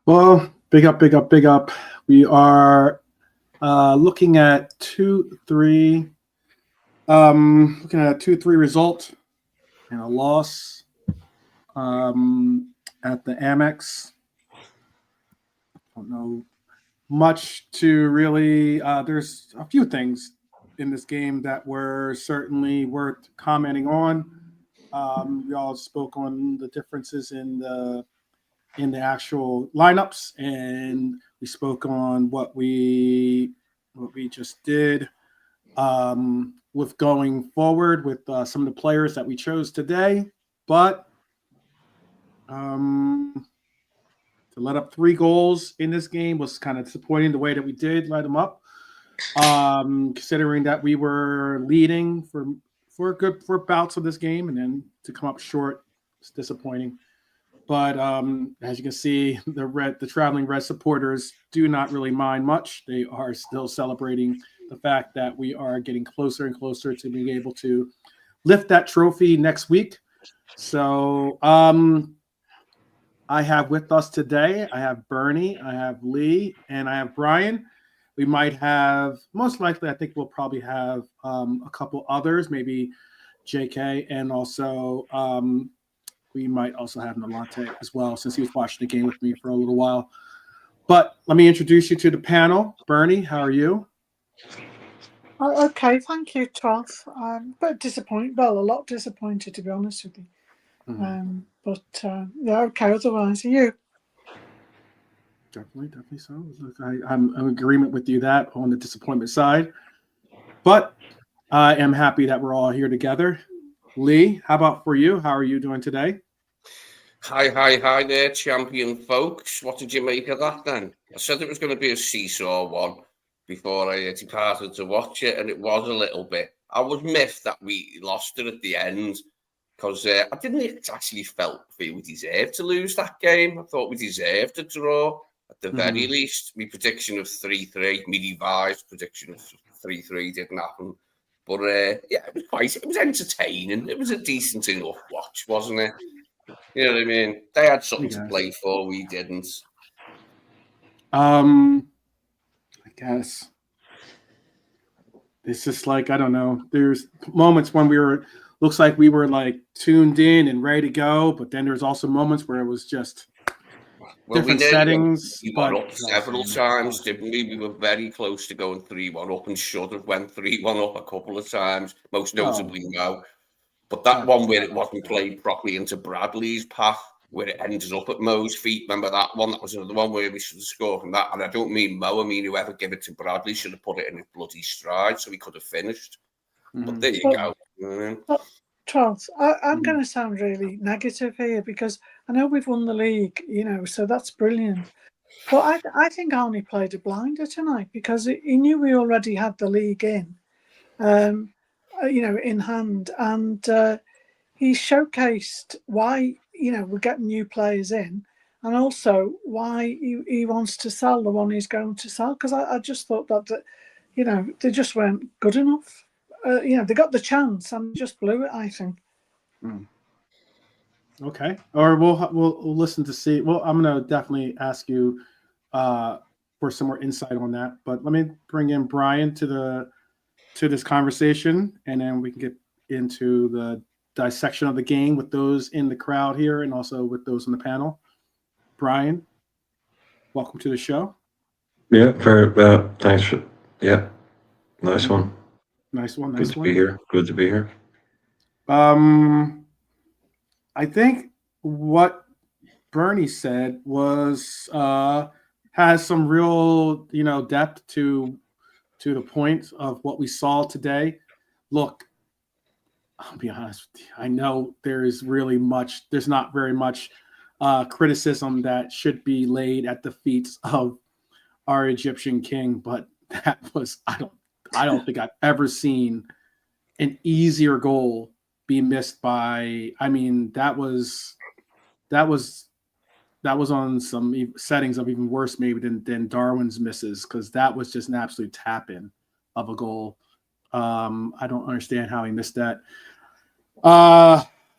Well, big up, big up, big up. We are looking at 2-3. Looking at a 2-3 result and a loss at the Amex. Don't know much to really. There's a few things in this game that were certainly worth commenting on. We all spoke on the differences in the actual lineups, and we spoke on what we just did with going forward with some of the players that we chose today. But to let up 3 goals in this game was kind of disappointing the way that we did let them up. Considering that we were leading for bouts of this game, and then to come up short, it's disappointing. But as you can see, the traveling red supporters do not really mind much. They are still celebrating the fact that we are getting closer and closer to being able to lift that trophy next week. So I have with us today, I have Bernie, I have Lee, and I have Brian. We might have, most likely, I think we'll probably have a couple others, maybe JK, and also we might also have Nalante as well, since he was watching the game with me for a little while. But let me introduce you to the panel. Bernie, how are you? Okay, thank you, Charles. But disappointed, well, a lot disappointed, to be honest with you. Yeah, okay, otherwise, you? Definitely so. Look, I'm in agreement with you that on the disappointment side. But I am happy that we're all here together. Lee, how about for you? How are you doing today? Hi there, champion folks. What did you make of that then? I said it was going to be a seesaw one before I departed to watch it, and it was a little bit. I was miffed that we lost it at the end because I didn't actually feel we deserved to lose that game. I thought we deserved a draw at the very least. My prediction of 3-3, my revised prediction of 3-3 didn't happen. But yeah, it was entertaining. It was a decent enough watch, wasn't it? You know what I mean? They had something to play for, we didn't. I guess it's just like, I don't know. There's moments when looks like we were like tuned in and ready to go, but then there's also moments where it was just different settings. We went up several times, didn't we? We were very close to going 3-1 up and should have went 3-1 up a couple of times, most notably now. But that one where it wasn't played properly into Bradley's path, where it ended up at Mo's feet. Remember that one? That was another one where we should have scored from that. And I don't mean Mo, I mean whoever gave it to Bradley should have put it in his bloody stride so he could have finished. But there you go. You know what I mean? Charles, I'm going to sound really negative here because I know we've won the league, so that's brilliant. But I think Arnie played a blinder tonight because he knew we already had the league in hand, and he showcased why we're getting new players in, and also why he wants to sell the one he's going to sell. Because I just thought that they just weren't good enough. They got the chance and just blew it, I think. Okay, or we'll listen to see. Well, I'm gonna definitely ask you for some more insight on that. But let me bring in Brian to this conversation, and then we can get into the dissection of the game with those in the crowd here and also with those on the panel. Brian, welcome to the show. Yeah, very well. Thanks for nice one. Nice one. Good to be here. Good to be here. I think what Bernie said was has some real depth to the point of what we saw today. Look, I'll be honest with you. I know there's not very much criticism that should be laid at the feet of our Egyptian king, but that was I don't think I've ever seen an easier goal be missed by. I mean, that was on some settings of even worse maybe than Darwin's misses, because that was just an absolute tap in of a goal. I don't understand how he missed that.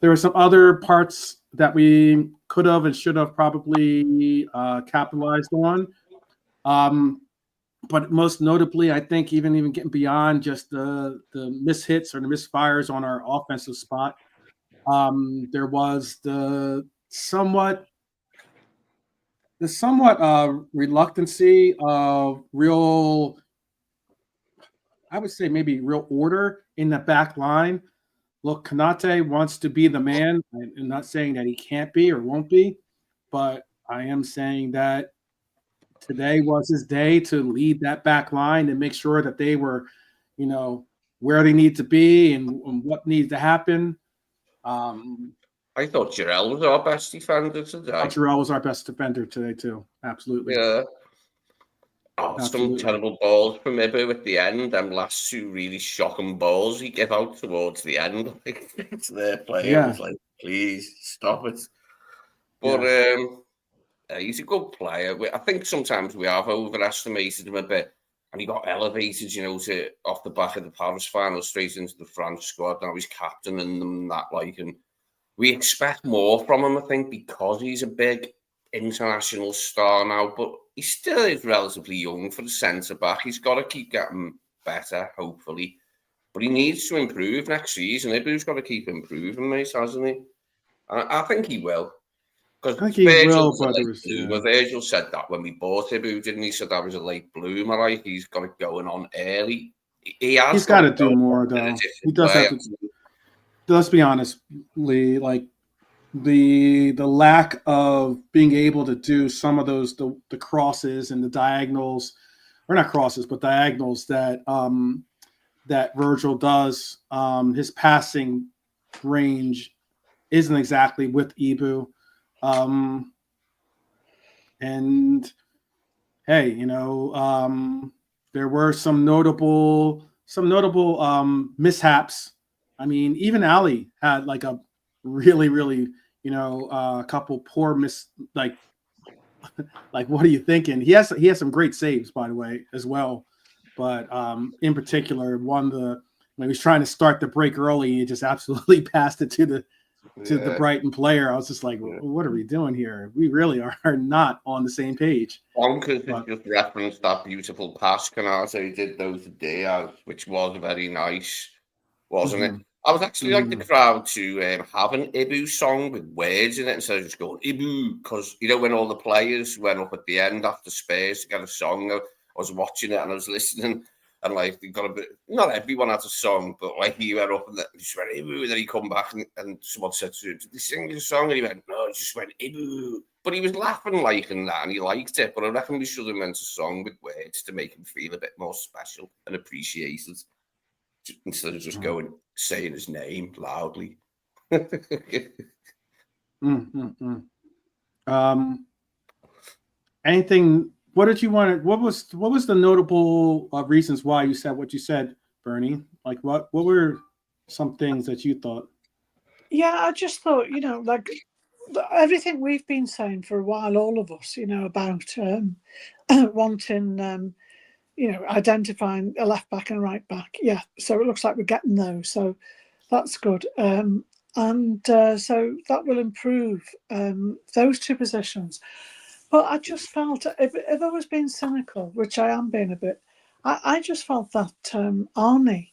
There were some other parts that we could have and should have probably capitalized on. But most notably, I think even getting beyond just the mishits or the misfires on our offensive spot, there was the somewhat reluctancy of real, I would say maybe real order in the back line. Look, Kanate wants to be the man. I'm not saying that he can't be or won't be, but I am saying that today was his day to lead that back line and make sure that they were, where they need to be and what needs to happen. I thought Jarrell was our best defender today. Jarrell was our best defender today too. Absolutely. Yeah. Oh, some terrible balls from Ibu at the end. Them last two really shocking balls he gave out towards the end. Like, it's their player. Yeah. Was like, please stop it. But he's a good player. I think sometimes we have overestimated him a bit. And he got elevated, to off the back of the Paris final straight into the France squad. Now he's captaining them and that, and we expect more from him, I think, because he's a big international star now. But he still is relatively young for the centre-back. He's got to keep getting better, hopefully. But he needs to improve next season. Ibu's got to keep improving, mate, hasn't he? I think he will. I think he will, but Virgil said that when we bought Ibu, didn't he? Said that was a late bloomer. Like, he's got it going on early. He's got to do more, though. He does have to. Let's be honest, Lee. Like the lack of being able to do some of those the crosses and the diagonals, or not crosses, but diagonals that that Virgil does. His passing range isn't exactly with Ibu. And hey, there were some notable mishaps. I mean, even Ali had like a really, really, a couple poor like what are you thinking? He has some great saves, by the way, as well. But in particular, when he was trying to start the break early, he just absolutely passed it to the Brighton player. I was just like, what are we doing here? We really are not on the same page. Bonkers just referenced that beautiful pass Canate did those to Diaz, which was very nice, wasn't it? I was actually like the crowd to have an Ibu song with words in it instead of just going Ibu, because, when all the players went up at the end after Spurs to get a song, I was watching it and I was listening. And like they got a bit, not everyone has a song, but like he went up and he just went Ibu, and then he come back and someone said to him, "Did they sing the song?" And he went, "No, it just went Ibu." But he was laughing liking that, and he liked it. But I reckon we should have meant a song with words to make him feel a bit more special and appreciated, instead of just saying his name loudly. Anything? What did you want? What was the notable reasons why you said what you said, Bernie? Like what were some things that you thought? Yeah, I just thought, like everything we've been saying for a while, all of us, about wanting, identifying a left back and right back. Yeah, so it looks like we're getting those. So that's good. So that will improve those two positions. But I just felt, if I was being cynical, which I am being a bit, I just felt that Arnie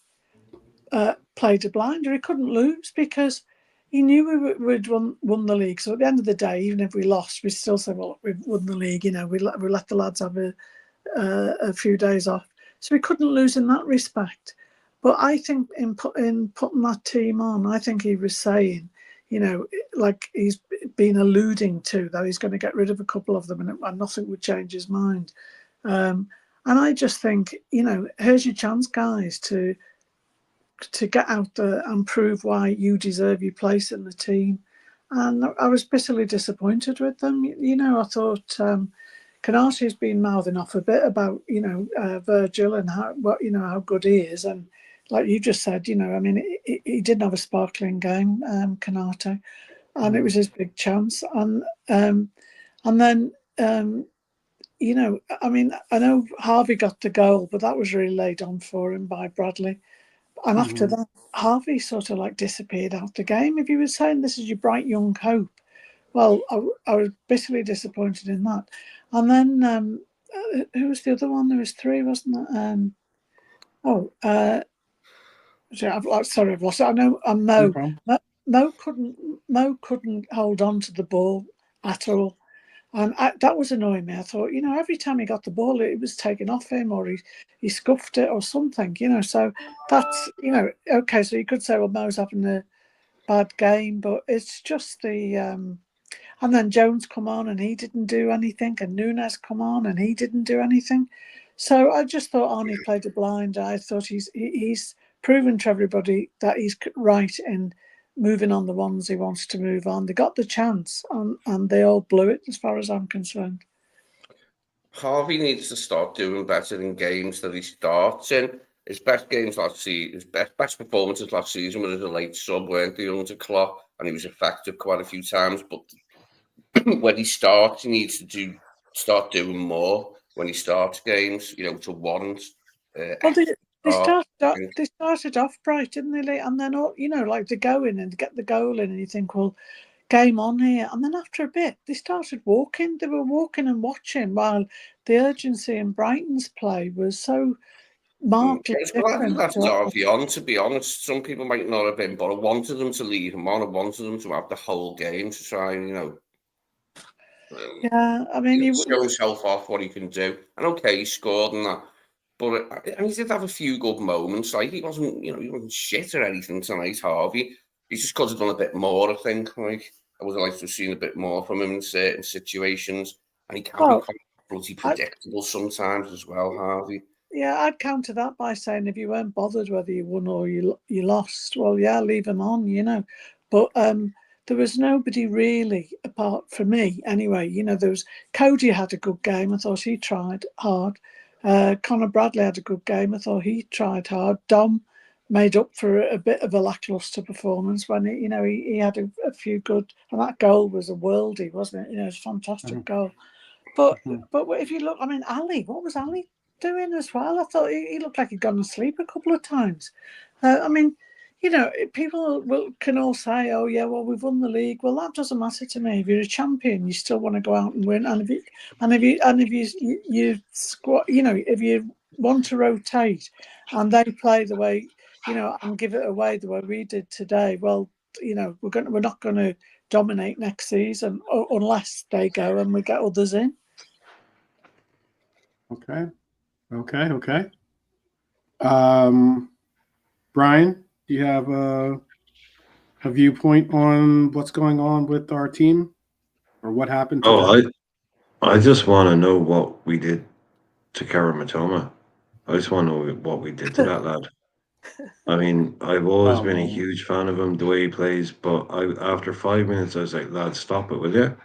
played a blinder. He couldn't lose because he knew we'd won the league. So at the end of the day, even if we lost, we still say, well, we've won the league. We let the lads have a few days off. So we couldn't lose in that respect. But I think in putting that team on, I think he was saying, like he's been alluding to, that he's going to get rid of a couple of them and nothing would change his mind. And I just think, here's your chance, guys, to get out there and prove why you deserve your place in the team. And I was bitterly disappointed with them. I thought Canate's been mouthing off a bit about, Virgil and how good he is. And like you just said, he didn't have a sparkling game, Kanate, and it was his big chance. And then, I know Harvey got the goal, but that was really laid on for him by Bradley. And after that, Harvey sort of like disappeared out the game. If you were saying this is your bright young hope, Well, I was bitterly disappointed in that. And then who was the other one? There was three, wasn't there? Sorry, I've lost it. I know. And No Mo. problem. Mo couldn't hold on to the ball at all. And that was annoying me. I thought, every time he got the ball, it was taken off him, or he scuffed it or something, So that's, okay. So you could say, well, Mo's having a bad game, but it's just the. And then Jones come on and he didn't do anything, and Nunes come on and he didn't do anything. So I just thought Arnie played a blind. I thought he's proven to everybody that he's right in moving on the ones he wants to move on. They got the chance and they all blew it as far as I'm concerned. Harvey needs to start doing better in games that he starts in. His best games last season, his best performances last season were as a late sub, weren't they, under Klopp, and he was effective quite a few times. But when he starts, he needs to start doing more when he starts games, to warrant. Well, start. they started off bright, didn't they? And then, like to go in and get the goal in, and you think, well, game on here. And then after a bit, they started walking. They were walking and watching, while the urgency in Brighton's play was so markedly different. That's Harvey on, to be honest. Some people might not have been, but I wanted them to leave him on. I wanted them to have the whole game to try and, yeah, I mean, show himself off what he can do. And okay, he scored and that. But and he did have a few good moments. Like he wasn't shit or anything tonight, Harvey. He just could have done a bit more, I think. Like I would have liked to have seen a bit more from him in certain situations. And he can be quite bloody predictable sometimes as well, Harvey. Yeah, I'd counter that by saying if you weren't bothered whether you won or you lost, well, yeah, leave him on, But there was nobody really, apart from me anyway. There was Cody had a good game. I thought he tried hard. Conor Bradley had a good game. I thought he tried hard. Dom made up for a bit of a lackluster performance when he had a few good, and that goal was a worldie, wasn't it? It was a fantastic goal. But if you look, I mean, Ali, what was Ali doing as well? I thought he looked like he'd gone to sleep a couple of times. I mean, people can all say, "Oh yeah, well we've won the league." Well, that doesn't matter to me. If you're a champion, you still want to go out and win. And if you squat, if you want to rotate, and they play the way and give it away the way we did today, well, we're not going to dominate next season unless they go and we get others in. Okay. Brian, do you have a viewpoint on what's going on with our team or what happened today? I just want to know what we did to Kara Matoma. I just want to know what we did to that lad. I mean, I've always been a huge fan of him, the way he plays, but after 5 minutes, I was like, lad, stop it, will you?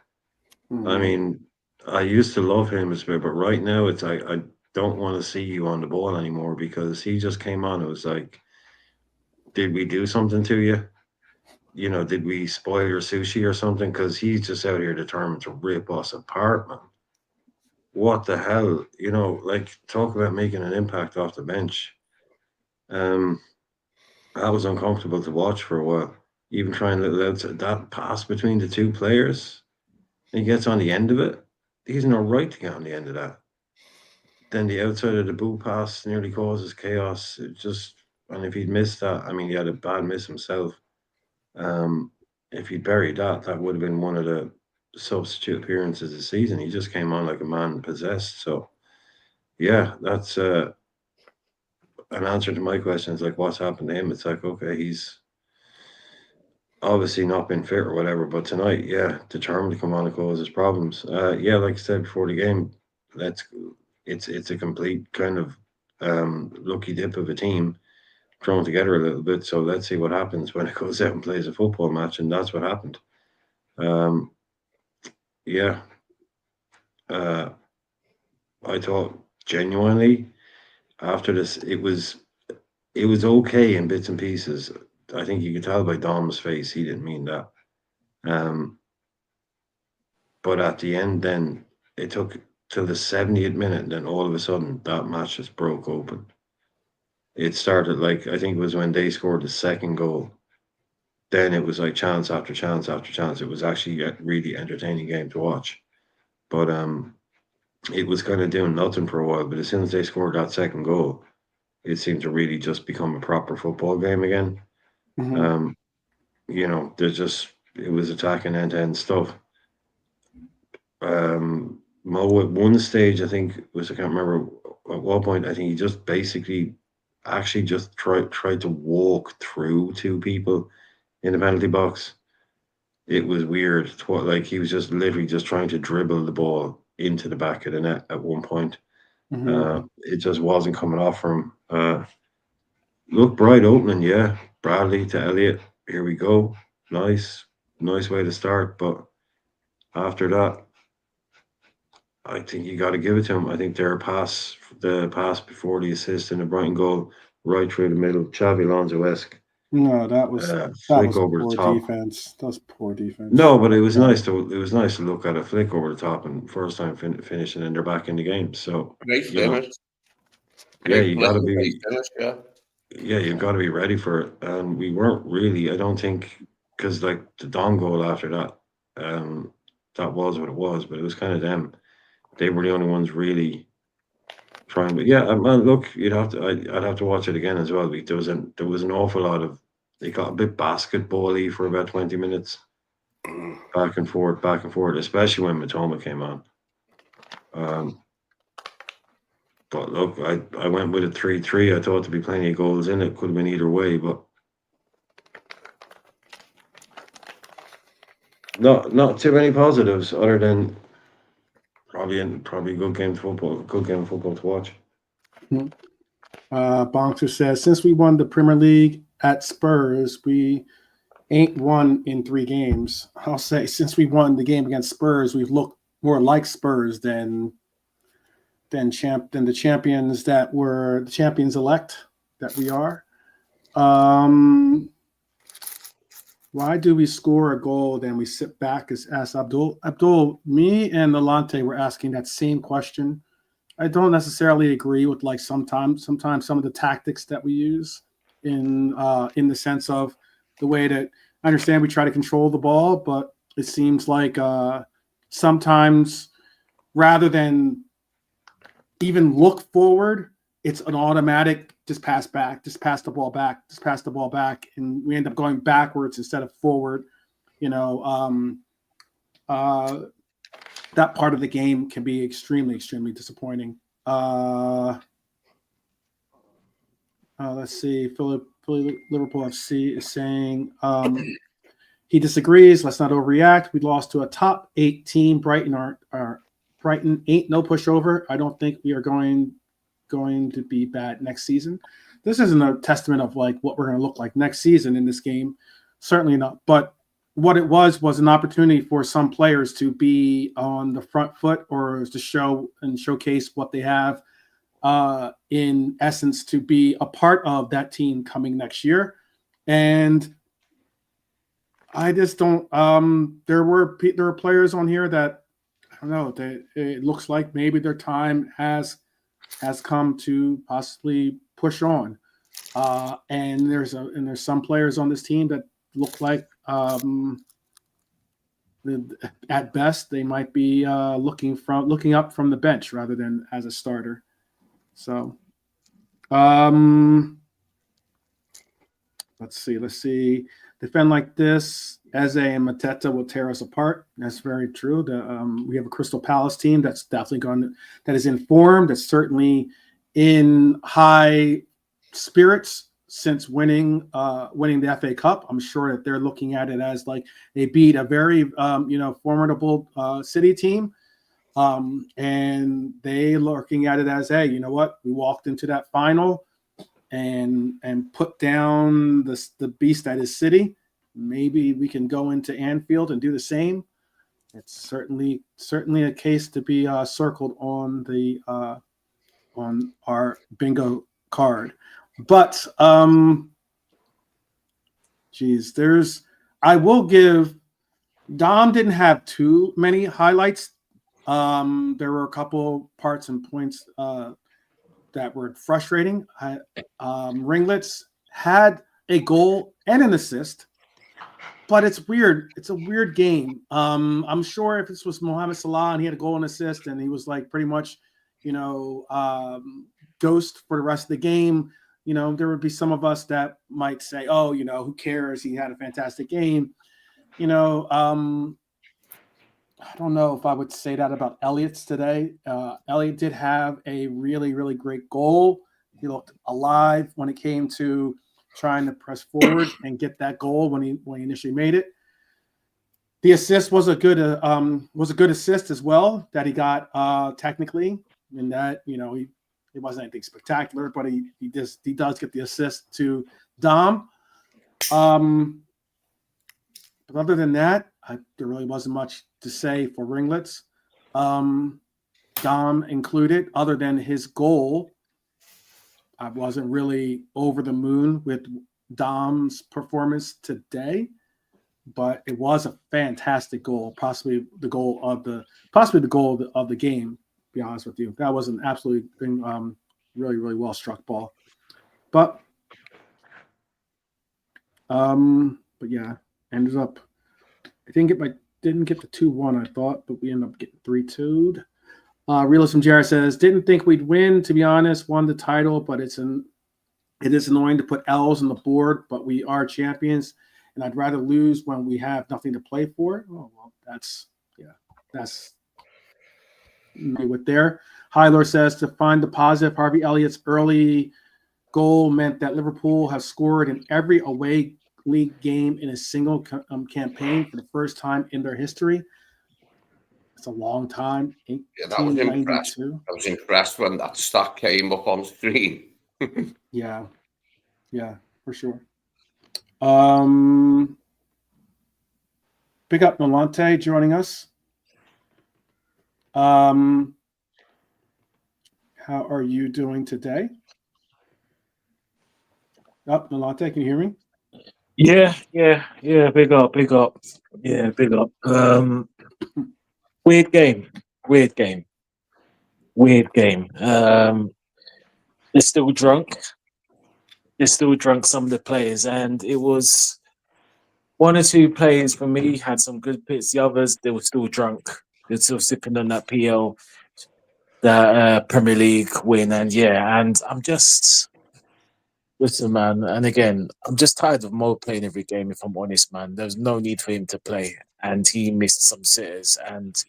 I mean, I used to love him as well, but right now it's like, I don't want to see you on the ball anymore because he just came on. It was like, did we do something to you? Did we spoil your sushi or something? Because he's just out here determined to rip us apart, man. What the hell? Like talk about making an impact off the bench. That was uncomfortable to watch for a while. Even trying to that pass between the two players, he gets on the end of it. He's no right to get on the end of that. Then the outside of the boot pass nearly causes chaos. And if he'd missed that, I mean, he had a bad miss himself. If he'd buried that, that would have been one of the substitute appearances this season. He just came on like a man possessed. So, yeah, that's an answer to my question. It's like, what's happened to him? It's like, okay, he's obviously not been fit or whatever, but tonight, yeah, determined to come on and cause his problems. Yeah, like I said before the game, it's a complete kind of lucky dip of a team thrown together a little bit. So let's see what happens when it goes out and plays a football match, and that's what happened. Yeah, I thought genuinely after this, it was okay in bits and pieces. I think you could tell by Dom's face he didn't mean that. But at the end, then it took till the 70th minute, and then all of a sudden that match just broke open. It started like I think it was when they scored the second goal. then it was like chance after chance after chance. It was actually a really entertaining game to watch. But it was kind of doing nothing for a while. But as soon as they scored that second goal, it seemed to really just become a proper football game again. Mhm. There's just it was attacking end to end stuff. Mo at one stage, I think I can't remember at what point. I think he just basically actually just tried to walk through two people in the penalty box. It was weird. Like he was just literally just trying to dribble the ball into the back of the net at one point. Mhm. It just wasn't coming off from. Look, bright opening, yeah. Bradley to Elliott. Here we go. Nice way to start. But after that, I think you got to give it to him. I think the pass before the assist and the Brighton goal, right through the middle, Xavi Alonso-esque, No, that was flick over the poor top. defense. That was poor defense. No, but it was nice to look at a flick over the top and first time finishing, and they're back in the game. So Great finish. yeah, Great flick, great finish, yeah. you've got to be ready for it. And we weren't really, I don't think, because like the Don goal after that, that was what it was, but it was kind of them. They were the only ones really trying. But yeah, man, look, I'd have to watch it again as well. There was an awful lot of, it got a bit basketball-y for about 20 minutes, back and forth, especially when Matoma came on. But look, I went with a 3-3. I thought there'd be plenty of goals in it. Could have been either way, but not too many positives other than probably a good game of football to watch. Bonker says, since we won the Premier League at Spurs, we ain't won in 3 games. I'll say since we won the game against Spurs, we've looked more like Spurs than the champions that were the champions elect that we are. Why do we score a goal then we sit back? As Abdul. Abdul, me and Alante were asking that same question. I don't necessarily agree with like sometimes some of the tactics that we use in the sense of the way that I understand we try to control the ball, but it seems like sometimes rather than even look forward, it's an automatic just pass back, just pass the ball back, just pass the ball back, and we end up going backwards instead of forward. You know, that part of the game can be extremely disappointing. Let's see. Philly Liverpool FC is saying he disagrees. Let's not overreact. We lost to a top 8 team. Brighton ain't no pushover. I don't think we are going to be bad next season. This isn't a testament of like what we're going to look like next season in this game. Certainly not. But what it was an opportunity for some players to be on the front foot or to show and showcase what they have, in essence, to be a part of that team coming next year. And I just don't. There were players on here that I don't know. It looks like maybe their time has come to possibly push on. And there's some players on this team that look like at best they might be looking up from the bench rather than as a starter. So let's see. Defend like this, Eze and Mateta will tear us apart. That's very true. We have a Crystal Palace team that is informed, that's certainly in high spirits since winning the FA Cup. I'm sure that they're looking at it as like they beat a very formidable City team. And they looking at it as, hey, you know what? We walked into that final and put down the beast that is City. Maybe we can go into Anfield and do the same. It's certainly a case to be circled on our bingo card. But I will give Dom didn't have too many highlights. There were a couple parts and points that were frustrating. Ringlets had a goal and an assist. but it's weird. It's a weird game. I'm sure if this was Mohamed Salah and he had a goal and assist and he was like pretty much, ghost for the rest of the game, there would be some of us that might say, oh, who cares? He had a fantastic game. I don't know if I would say that about Elliott's today. Elliott did have a really, really great goal. He looked alive when it came to trying to press forward and get that goal when he initially made it. The assist was a good assist as well that he got technically, and that it wasn't anything spectacular, but he does get the assist to Dom. But other than that, there really wasn't much to say for Ringlets, Dom included. Other than his goal, I wasn't really over the moon with Dom's performance today, but it was a fantastic goal, possibly the goal of the game. To be honest with you, that was an absolutely really, really well struck ball. But yeah, ended up. I didn't get the 2-1, I thought, but we ended up getting 3-2'd. Realism Jared says, didn't think we'd win, to be honest. Won the title, but it is annoying to put L's on the board, but we are champions, and I'd rather lose when we have nothing to play for. Oh, well, that's me with there. Hylor says, to find the positive, Harvey Elliott's early goal meant that Liverpool have scored in every away league game in a single campaign for the first time in their history. It's a long time. Yeah, that was impressed. I was impressed when that stat came up on screen. Yeah, for sure. Big up Nolante joining us. How are you doing today? Nolante, can you hear me? Yeah. Big up. Yeah, big up. Weird game. They're still drunk. Some of the players, and it was one or two players for me had some good pits. The others, they were still drunk. They're still sipping on that PL, that Premier League win, and I'm just. Listen, man, and again, I'm just tired of Mo playing every game, if I'm honest, man. There's no need for him to play, and he missed some sitters. And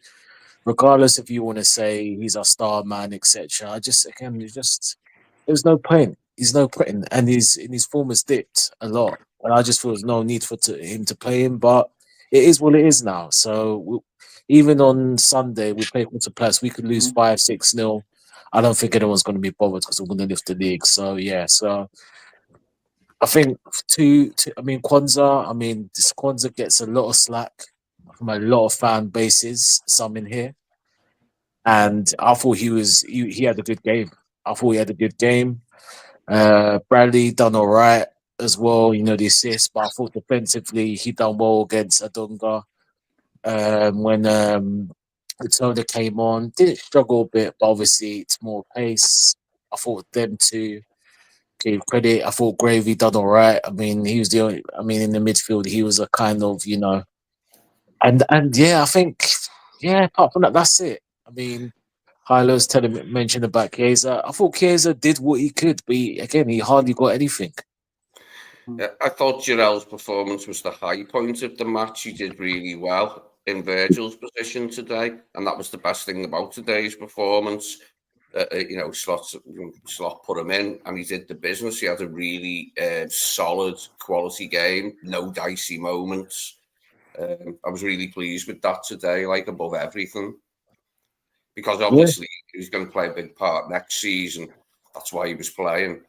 regardless if you want to say he's our star man, etc., there's no point. He's no point, and his form has dipped a lot. And I just feel there's no need for him to play him, but it is what it is now. So even on Sunday, we play Crystal Palace, we could lose 5-6-0. I don't think anyone's going to be bothered because we're going to lift the league. So I think Kwanzaa. This Kwanzaa gets a lot of slack from a lot of fan bases. Some in here, and I thought he had a good game. Bradley done all right as well. The assist, but I thought defensively he done well against Adunga. When Atoda came on, didn't struggle a bit, but obviously it's more pace. I thought them two gave credit. I thought Gravy done all right. He was the only. In the midfield, he was a kind of, and I think, apart from that, that's it. Hylo's mentioned about Chiesa. I thought Chiesa did what he could, but he hardly got anything. Yeah, I thought Jarell's performance was the high point of the match. He did really well in Virgil's position today, and that was the best thing about today's performance. Slot put him in, and he did the business. He had a really solid, quality game, no dicey moments. I was really pleased with that today, above everything, because obviously he was going to play a big part next season. That's why he was playing.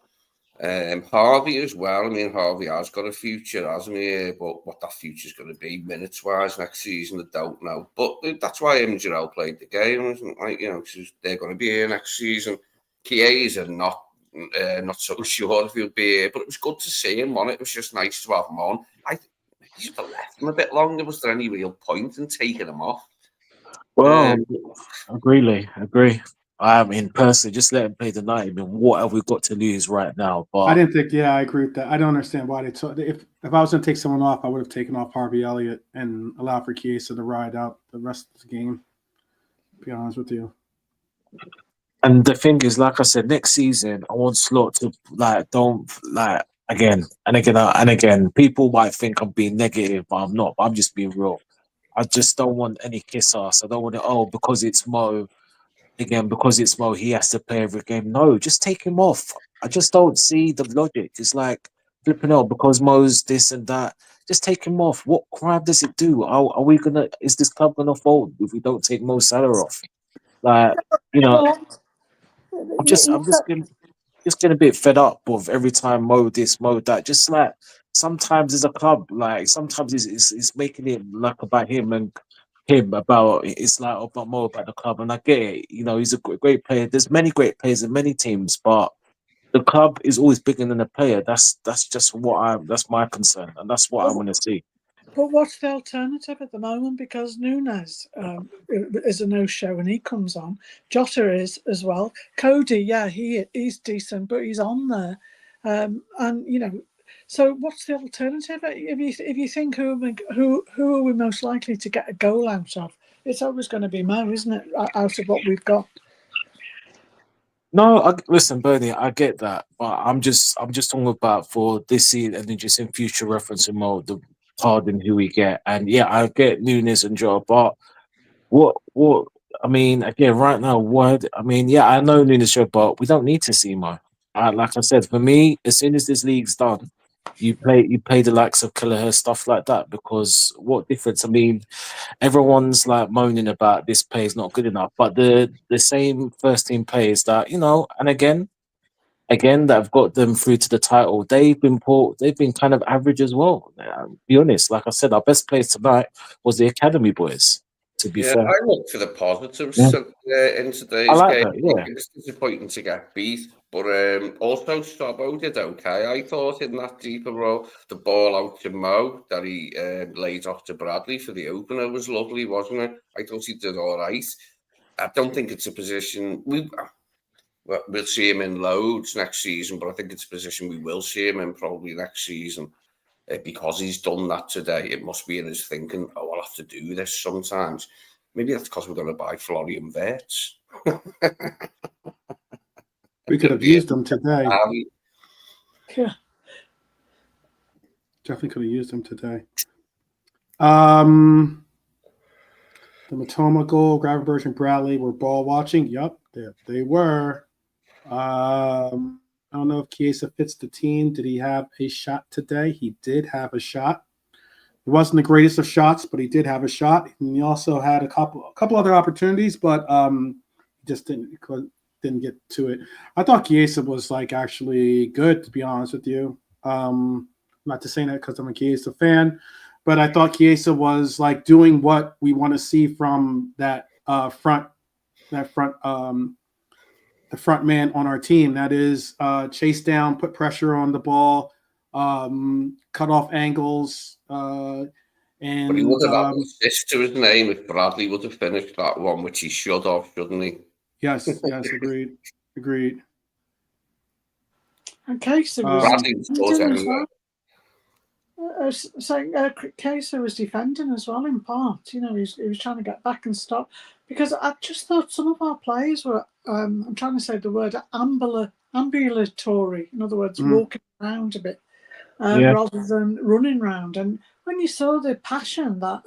Harvey as well. Harvey has got a future, hasn't he? But what that future's going to be minutes-wise next season, I don't know. But that's why him and Jarell played the game, isn't it? Because they're going to be here next season. Chiesa not so sure if he'll be here, but it was good to see him on it. It was just nice to have him on. I should have left him a bit longer. Was there any real point in taking him off? Well, agree. I mean, personally, just let him play the 90 minutes. What have we got to lose right now? I But didn't think. Yeah, I agree with that. I don't understand why they took. If I was going to take someone off, I would have taken off Harvey Elliott and allowed for Chiesa to ride out the rest of the game. To be honest with you. and the thing is, like I said, next season I want Slot to don't again and again and again. People might think I'm being negative, but I'm not. I'm just being real. I just don't want any kiss ass. I don't want to. Oh, because it's Mo again. Because it's Mo, he has to play every game. No, just take him off. I just don't see the logic. It's like flipping out because Mo's this and that. Just take him off. What crime does it do? Are we gonna? Is this club gonna fold if we don't take Mo Salah off? Like, you know, Well, I'm just getting a bit fed up of every time Mo this, Mo that. Just like sometimes as a club, like sometimes it's making it like about him and him about it's like about Mo about the club. And I get it, you know, he's a great player. There's many great players in many teams, but the club is always bigger than the player. That's just that's my concern, and that's what I want to see. But what's the alternative at the moment? Because Nunes is a no-show and he comes on. Jota is as well. Cody, yeah, he's decent, but he's on there. And you know, so what's the alternative? If you think who are we most likely to get a goal out of? It's always going to be Mo, isn't it? Out of what we've got. No, listen, Bernie, I get that, but I'm just talking about for this season and then just in future referencing mode, the pardon who we get, and yeah, I get Nunes and Joe, but what I mean, again, right now, what I mean, yeah, I know Nunes Joe, but we don't need to see Mo. Like I said, for me, as soon as this league's done, you play the likes of Kelleher stuff like that because what difference? I mean, everyone's like moaning about this pay is not good enough, but the same first team players that and again that have got them through to the title, they've been kind of average as well. Be honest, like I said, our best players tonight was the academy boys. To be Yeah, fair, I look for the positives yeah. in I today's like game. that. Yeah, It's disappointing to get beat, but also Sobbo did okay. I thought in that deeper role, the ball out to Mo that he laid off to Bradley for the opener was lovely, wasn't it? I thought he did all right. I don't think it's a position we'll see him in loads next season, but I think it's a position we will see him in probably next season. Because he's done that today, it must be in his thinking, oh, I'll have to do this sometimes. Maybe that's because we're going to buy Florian Wirtz. We could have used them today. Yeah. Definitely could have used them today. The Matoma goal, Gravenberch and Bradley were ball watching. Yup, they were. I don't know if Chiesa fits the team. Did he have a shot today? He did have a shot. It wasn't the greatest of shots, but he did have a shot. And he also had a couple other opportunities, but just didn't get to it. I thought Chiesa was actually good, to be honest with you. Not to say that because I'm a Chiesa fan, but I thought Chiesa was doing what we want to see from the front man on our team. That is chase down, put pressure on the ball, cut off angles. But he would have had an assist to his name if Bradley would have finished that one, which he should have, shouldn't he? Yes, agreed. Okay, so Bradley was good anyway. Kaiser was defending as well in part. You know, he was trying to get back and stop. Because I just thought some of our players were, I'm trying to say the word ambulatory. In other words, walking around a bit rather than running around. And when you saw the passion that,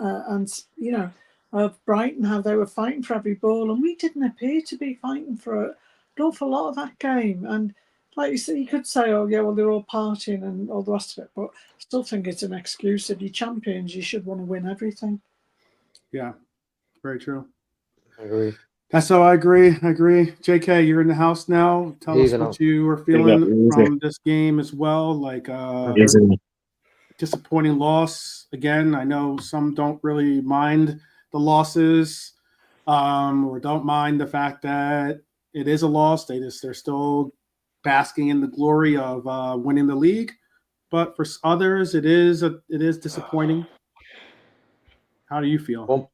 of Brighton, how they were fighting for every ball, and we didn't appear to be fighting for an awful lot of that game. And like you said, you could say, oh, yeah, well, they're all partying and all the rest of it. But I still think it's an excuse. If you're champions, you should want to win everything. Yeah, very true. I agree. That's how I agree. JK, you're in the house now. Tell us what you are feeling from this game as well. Disappointing loss. Again, I know some don't really mind the losses or don't mind the fact that it is a loss. They're still basking in the glory of winning the league. But for others, it is disappointing. How do you feel? Well,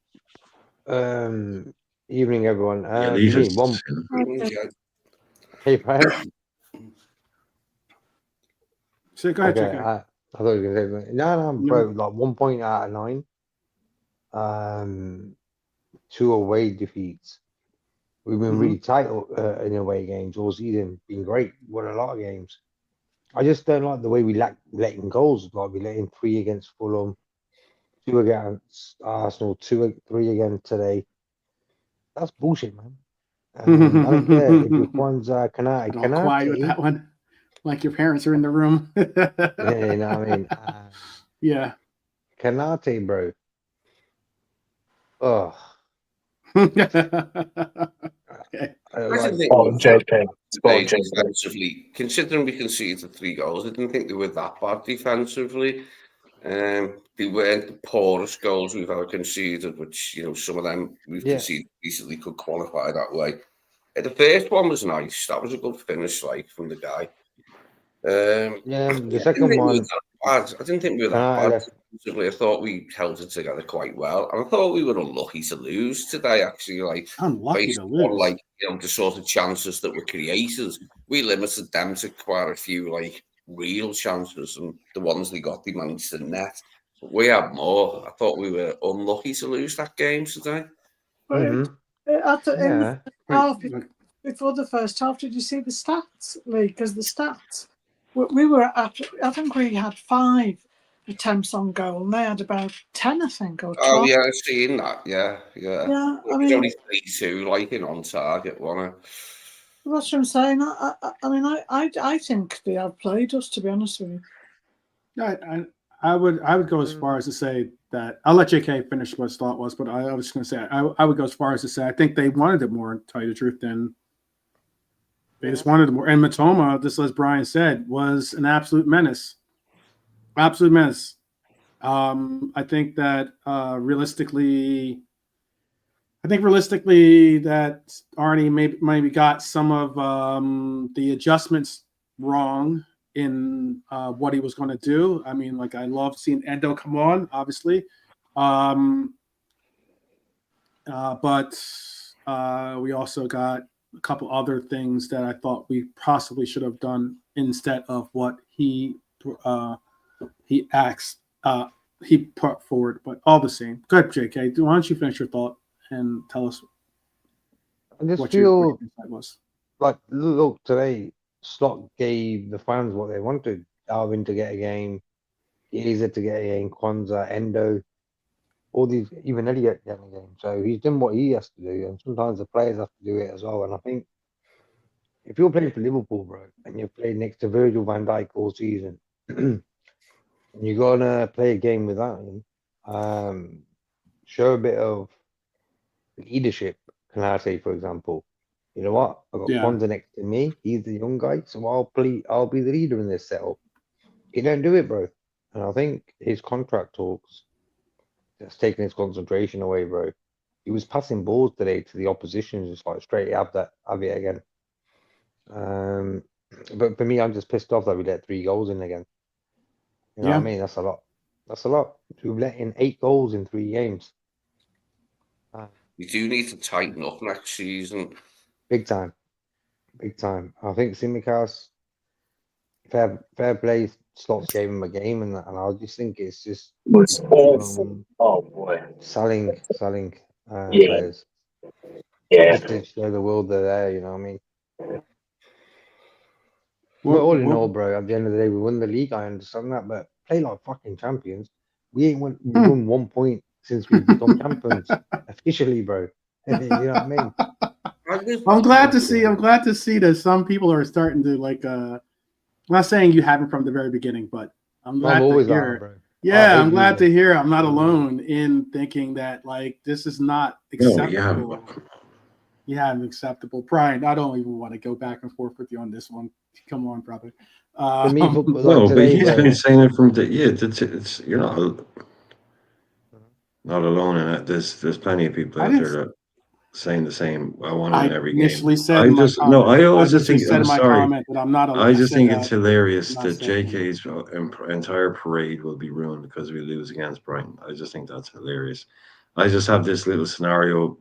Evening, everyone. Yeah, For me, one. Okay. Hey, Brian. So go ahead, Okay, JK. I thought you were going to say something. No, bro. Like 1 point out of 9. 2 away defeats. We've been really tight in away games all season. Been great. Won a lot of games. I just don't like the way we letting goals. Like we let in 3 against Fulham, 2 against Arsenal, 3 again today. That's bullshit, man. I don't care if you're Kwanzaa, Got all quiet with Kanate. that one, like your parents are in the room. Yeah, you know what I mean? Yeah. Kanate, bro. Oh, Okay. I like, didn't think Spot we on, were JK. Spot on, bad JK. defensively, considering we conceded 3 goals. I didn't think they were that bad defensively. They weren't the poorest goals we've ever conceded, which, you know, some of them we've conceded recently could qualify that way. The first one was nice. That was a good finish, like, from the guy. the second one, I didn't think we were that Kanate bad. left. I thought we held it together quite well, and I thought we were unlucky to lose today. Actually, like Unlucky based to on lose. like the sort of chances that were created, we limited them to quite a few like real chances, and the ones they got, they managed to net. But we had more. I thought we were unlucky to lose that game today. But in the half, Wait, before the first half, did you see the stats, Lee? Because the stats, we were at, I think we had 5 attempts on goal, and they had about 10, I think, or 12. Oh yeah, I've seen that. Yeah. Yeah, It I was mean, only 3-2, like in on target, wasn't it? that's what I'm saying. I think they have played us, to be honest with you. I would go as far as to say that I'll let JK finish what his thought was, but I was just going to say I would go as far as to say I think they wanted it more. To tell you the truth, than they just wanted it more. And Matoma, just as Brian said, was an absolute menace. Absolute menace. I think that realistically that Arnie maybe got some of the adjustments wrong in what he was going to do. I mean, like I love seeing Endo come on, obviously, but we also got a couple other things that I thought we possibly should have done instead of what he put forward. But all the same, go ahead, JK. Why don't you finish your thought and tell us I just what your feel insight was? like, look, today, Slot gave the fans what they wanted. Alvin to get a game, Gazer to get a game, Kwanzaa, Endo, all these, even Elliot getting a game. So he's done what he has to do, and sometimes the players have to do it as well. And I think if you're playing for Liverpool, bro, and you're playing next to Virgil van Dijk all season, and you're gonna play a game without him, show a bit of leadership. Can I say, for example, you know what? I've got Kwanzaa next to me. He's the young guy, so I'll be the leader in this setup. He don't do it, bro. And I think his contract talks that's taking his concentration away, bro. He was passing balls today to the opposition, just like straight have it again. But for me, I'm just pissed off that we let 3 goals in again. You know what I mean? That's a lot. That's a lot. We've let in 8 goals in 3 games. We do need to tighten up next season. Big time. Big time. I think Simicast, fair play, Slots gave him a game, and I just think it's just Was awful. Oh boy. selling Yeah. players. Yeah. Just to show the world they're there, you know what I mean? Well, But all in all, bro, at the end of the day, we won the league. I understand that, but play like fucking champions. We won 1 point since we've become champions officially, bro. You know what I mean? I'm glad to see that some people are starting to like. I'm not saying you haven't from the very beginning, but I'm glad to hear. Bro. Yeah, I'm glad to hear I'm not alone in thinking that like this is not acceptable. Yeah, acceptable. Brian, I don't even want to go back and forth with you on this one. Come on, brother. For me, no, but he's been saying it from the it's you're not alone in it. There's plenty of people out there that saying the same. I want it in every game. I always just think I'm sorry. I just think it's hilarious that JK's entire parade will be ruined because we lose against Brighton. I just think that's hilarious. I just have this little scenario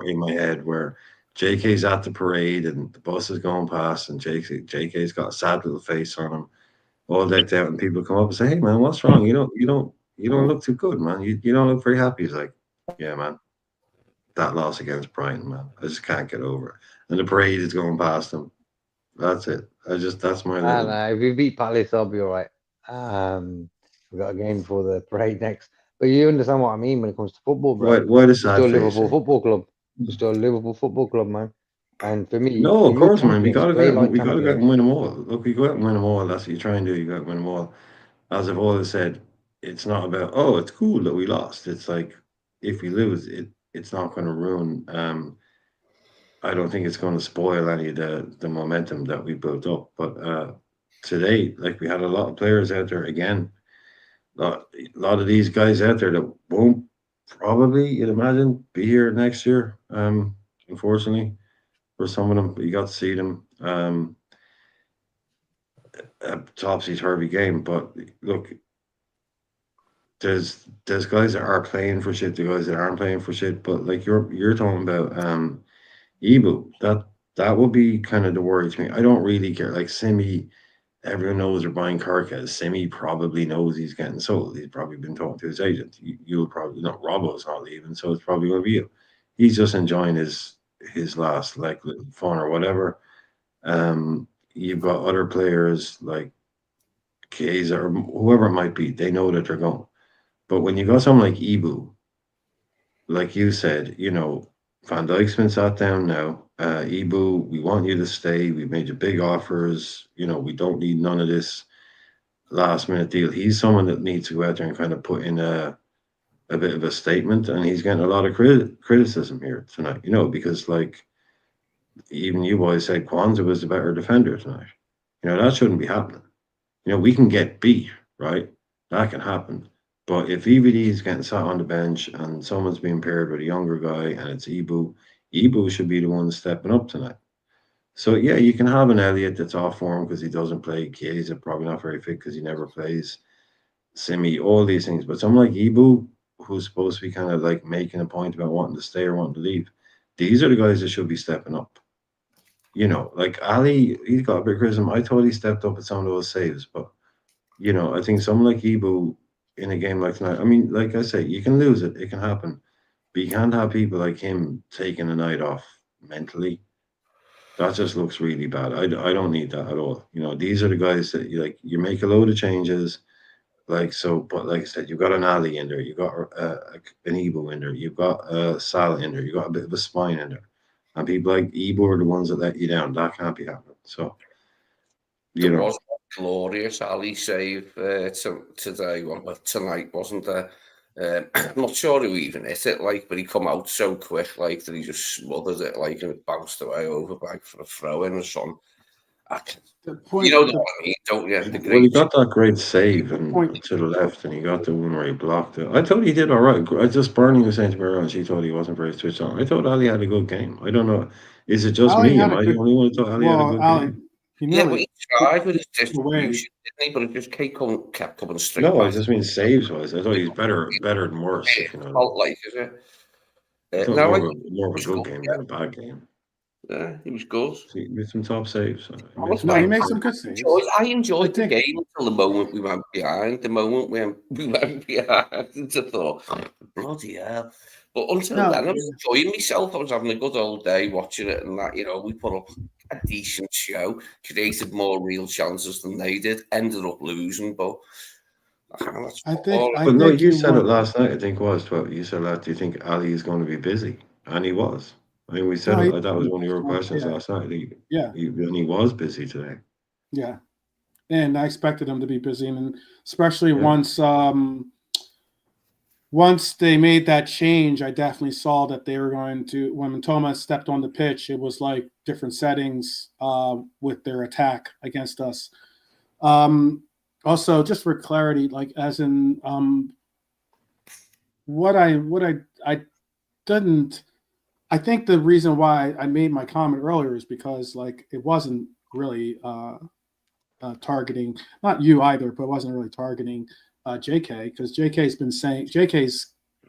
in my head where JK's at the parade and the bus is going past and JK's got a sad little face on him, all decked out, and people come up and say, "Hey man, what's wrong? You don't look too good, man. You don't look very happy." He's like, "Yeah, man, that loss against Brighton, man. I just can't get over it." And the parade is going past him. That's it. That's my And little. if we beat Palace, I'll be all right. We've got a game for the parade next. But you understand what I mean when it comes to football, bro. What We're is still sad face? Liverpool Football Club. We're still Liverpool Football Club, man. And for me, No, of when you're course, man. We champions, gotta go play out. like We gotta go out champions. and win them all. Look, we go out and win them all. That's what you try and do. You got to win them all. As I've always said, it's not about, oh, it's cool that we lost. It's like if we lose, it's not going to ruin. I don't think it's going to spoil any of the momentum that we built up. But today, like we had a lot of players out there again. A lot of these guys out there that won't probably, you'd imagine, be here next year. Unfortunately, for some of them, you got to see them. Topsy turvy game, but look, there's guys that are playing for shit, the guys that aren't playing for shit. But like you're talking about Ebu, that would be kind of the worry to me. I don't really care. Like Simi, everyone knows they're buying Kirkes. Simi probably knows he's getting sold. He's probably been talking to his agent. You'll probably not. Robbo's not leaving, so it's probably going to be you. He's just enjoying his last like little fun or whatever. You've got other players like Kaiser or whoever it might be. They know that they're going. But when you got someone like Ibu, like you said, Van Dijk's been sat down now. Ibu, we want you to stay. We've made you big offers. We don't need none of this last minute deal. He's someone that needs to go out there and kind of put in a bit of a statement, and he's getting a lot of criticism here tonight. Because like even you boys said, Kwanzaa was the better defender tonight. That shouldn't be happening. We can get beat, right? That can happen. But if EVD is getting sat on the bench and someone's being paired with a younger guy and it's Ibu should be the one stepping up tonight. So yeah, you can have an Elliot that's off form because he doesn't play. Chiesa probably not very fit because he never plays. Simi, all these things. But someone like Ibu, who's supposed to be kind of like making a point about wanting to stay or wanting to leave, these are the guys that should be stepping up. Like Ali, he's got a bit of criticism. I thought he stepped up at some of those saves, but I think someone like Ibu in a game like tonight, I mean, like I say, you can lose it, it can happen, but you can't have people like him taking a night off mentally. That just looks really bad. I don't need that at all. These are the guys that you make a load of changes, but like I said, you've got an Ali in there, you've got an Ibu in there, you've got Salah in there, you've got a bit of a spine in there. And people like Ibu are the ones that let you down. That can't be happening. So, There was a glorious Ali save today, well, tonight, wasn't there? I'm not sure who even hit it, but he come out so quick, that he just smothered it, and it bounced away over for a throw in or something. You know what I mean, don't you? Well, he got that great save and to the left, and he got the one where he blocked it. I thought he did all right. I just Bernie was saying to me earlier, she thought he wasn't very switched on. I thought Ali had a good game. I don't know. Is it just Ali me? had Am a I good- the only one who thought Ali had a good game? Yeah, but he tried with his distribution, didn't he? But it just kept coming straight No, I back. just mean saves wise. I thought he's better than worse. If you know. Felt like, is it? I thought more of a good game than a bad game. Yeah, he was good. See, with some top saves. No, he made some good saves. I enjoyed the game until the moment we went behind. The moment we went behind, I thought, bloody hell. But until then, I was enjoying myself. I was having a good old day watching it, and that, we put up a decent show, created more real chances than they did, ended up losing, but I think. But no, you said it last night. I think it was 12. You said that. Do you think Ali is going to be busy? And he was. I mean, we said that was one of your questions last night. And he was busy today. Yeah, and I expected him to be busy, and especially once they made that change, I definitely saw that they were going to. When Thomas stepped on the pitch, it was like different settings with their attack against us. Also, just for clarity, as in what I didn't. I think the reason why I made my comment earlier is because it wasn't really targeting, not you either, but it wasn't really targeting JK, because JK's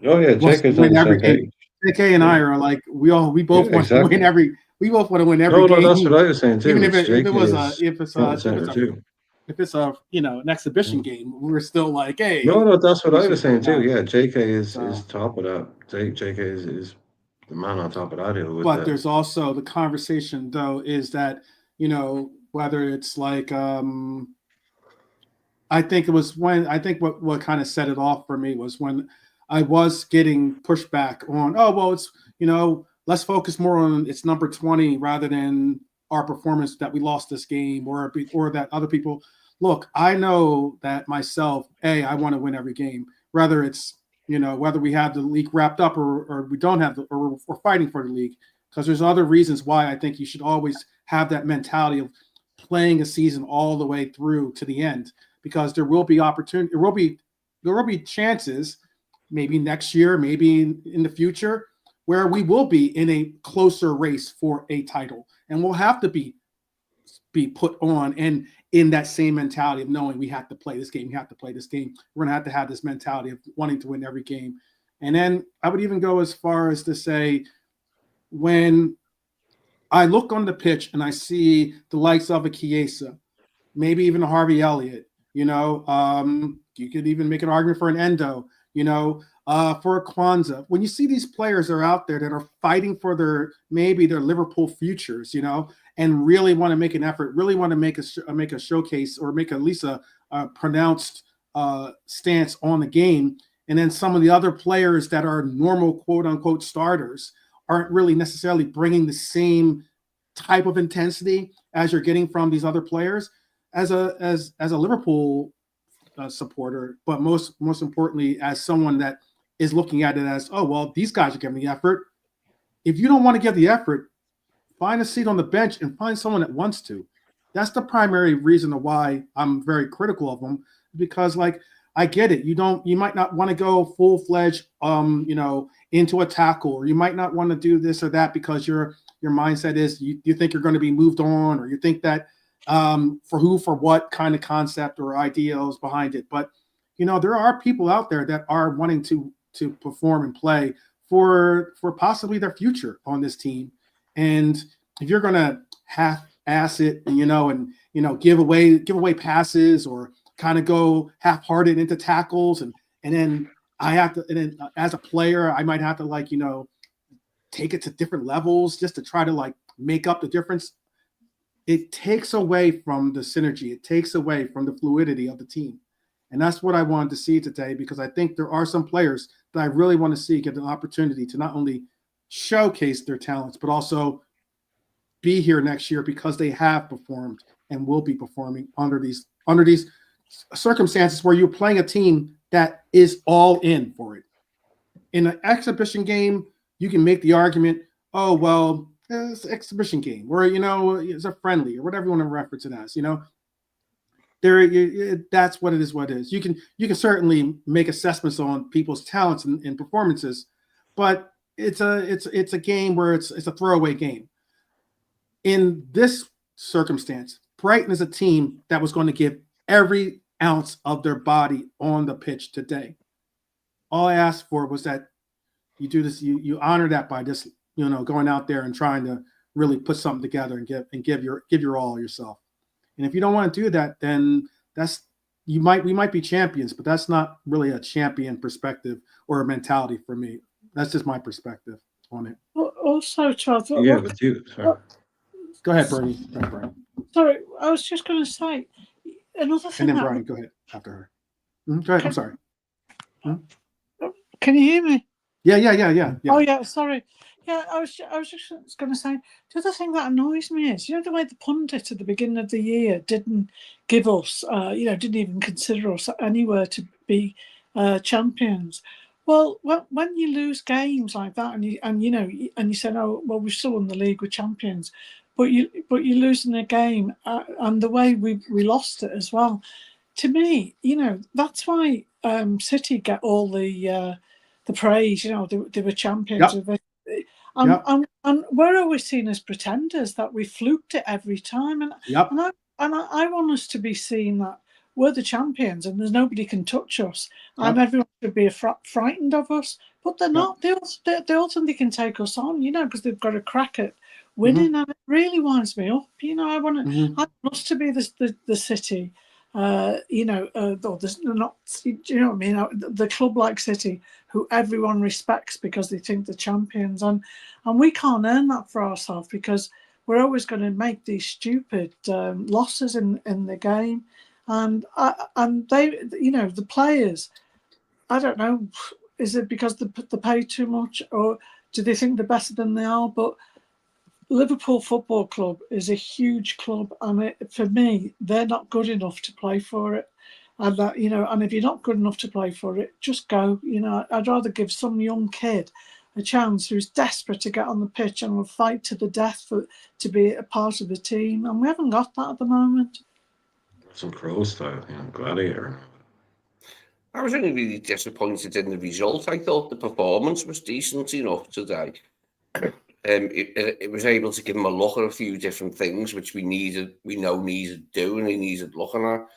Oh yeah, wants to JK's on win the every same game. page. JK and I are like we both Yeah, want to win exactly. we both want to win every No, game. that's what I was saying Even too. It's if it JK was is front and center too. if it's a an exhibition game, we're still like, hey, No, that's what we I should was put saying it too. down. Yeah, JK is So, top of that. JK is the man on top of that hill with but the. there's also the conversation though is that whether it's like I think what kind of set it off for me was when I was getting pushback on, oh well, it's let's focus more on it's number 20 rather than our performance that we lost this game or that other people. Look, I know that myself. I want to win every game, whether it's whether we have the league wrapped up or we don't have or we're fighting for the league, because there's other reasons why I think you should always have that mentality of playing a season all the way through to the end, because there will be opportunity, there will be chances, maybe next year, maybe in the future, where we will be in a closer race for a title, and we'll have to be put on and in that same mentality of knowing we have to play this game, we're going to have this mentality of wanting to win every game. And then I would even go as far as to say, when I look on the pitch and I see the likes of a Chiesa, maybe even a Harvey Elliott, you could even make an argument for an Endo, for a Kwanzaa. When you see these players that are out there that are fighting for their Liverpool futures, and really want to make an effort, really want to make a showcase or make at least a pronounced stance on the game, and then some of the other players that are normal quote unquote starters aren't really necessarily bringing the same type of intensity as you're getting from these other players. As a Liverpool supporter, but most importantly, as someone that is looking at it as, oh well, these guys are giving the effort. If you don't want to give the effort, find a seat on the bench and find someone that wants to. That's the primary reason why I'm very critical of them, because like I get it. You might not want to go full-fledged into a tackle, or you might not want to do this or that because your mindset is you think you're going to be moved on, or you think that for what kind of concept or ideals behind it. But there are people out there that are wanting to perform and play for possibly their future on this team. And if you're going to half-ass it, and give away passes, or kind of go half-hearted into tackles, and then as a player, I might have to take it to different levels just to try to make up the difference. It takes away from the synergy. It takes away from the fluidity of the team. And that's what I wanted to see today, because I think there are some players that I really want to see get an opportunity to not only showcase their talents, but also be here next year because they have performed and will be performing under these circumstances where you're playing a team that is all in for it. In an exhibition game, you can make the argument, oh well, it's an exhibition game, or it's a friendly, or whatever you want to reference it as. That's what it is. What it is. You can certainly make assessments on people's talents and performances, but it's a game where it's a throwaway game. In this circumstance, Brighton is a team that was going to give every ounce of their body on the pitch today. All I asked for was that you do this, you honor that by just going out there and trying to really put something together and give your all yourself. And if you don't want to do that, then we might be champions, but that's not really a champion perspective or a mentality for me. That's just my perspective on it. Also, Charles, Yeah, but sorry. Go ahead, Bernie. Sorry, I was just going to say another thing. And then Brian, go ahead after her. Go ahead. I'm sorry. Can you hear me? Yeah. Oh yeah, sorry. Yeah, I was just going to say, the other thing that annoys me is, the way the pundit at the beginning of the year didn't give us, didn't even consider us anywhere to be champions. Well, when you lose games like that, and you say, oh well, we've still won the league, we're champions, but you're losing a game, and the way we lost it as well. To me, that's why City get all the praise. They were champions. Yep. And we're always seen as pretenders, that we fluked it every time. And yep. and I want us to be seen that we're the champions and there's nobody can touch us. And Yep. everyone should be frightened of us. But they're Yep. not. They all think they can take us on, because they've got a crack at Mm-hmm. winning. And it really winds me up. I want Mhm. us to be the City, or there's not, do you know what I mean? The club-like City who everyone respects because they think they're champions. And we can't earn that for ourselves because we're always going to make these stupid losses in the game. And they, the players, I don't know, is it because they pay too much or do they think they're better than they are? But Liverpool Football Club is a huge club, and for me, they're not good enough to play for it. And that, and if you're not good enough to play for it, just go. I'd rather give some young kid a chance who's desperate to get on the pitch and will fight to the death to be a part of the team. And we haven't got that at the moment. Some Crow style, Gladiator. I was only really disappointed in the result. I thought the performance was decent enough today. It was able to give him a look at a few different things which we know needed doing, he needed looking at.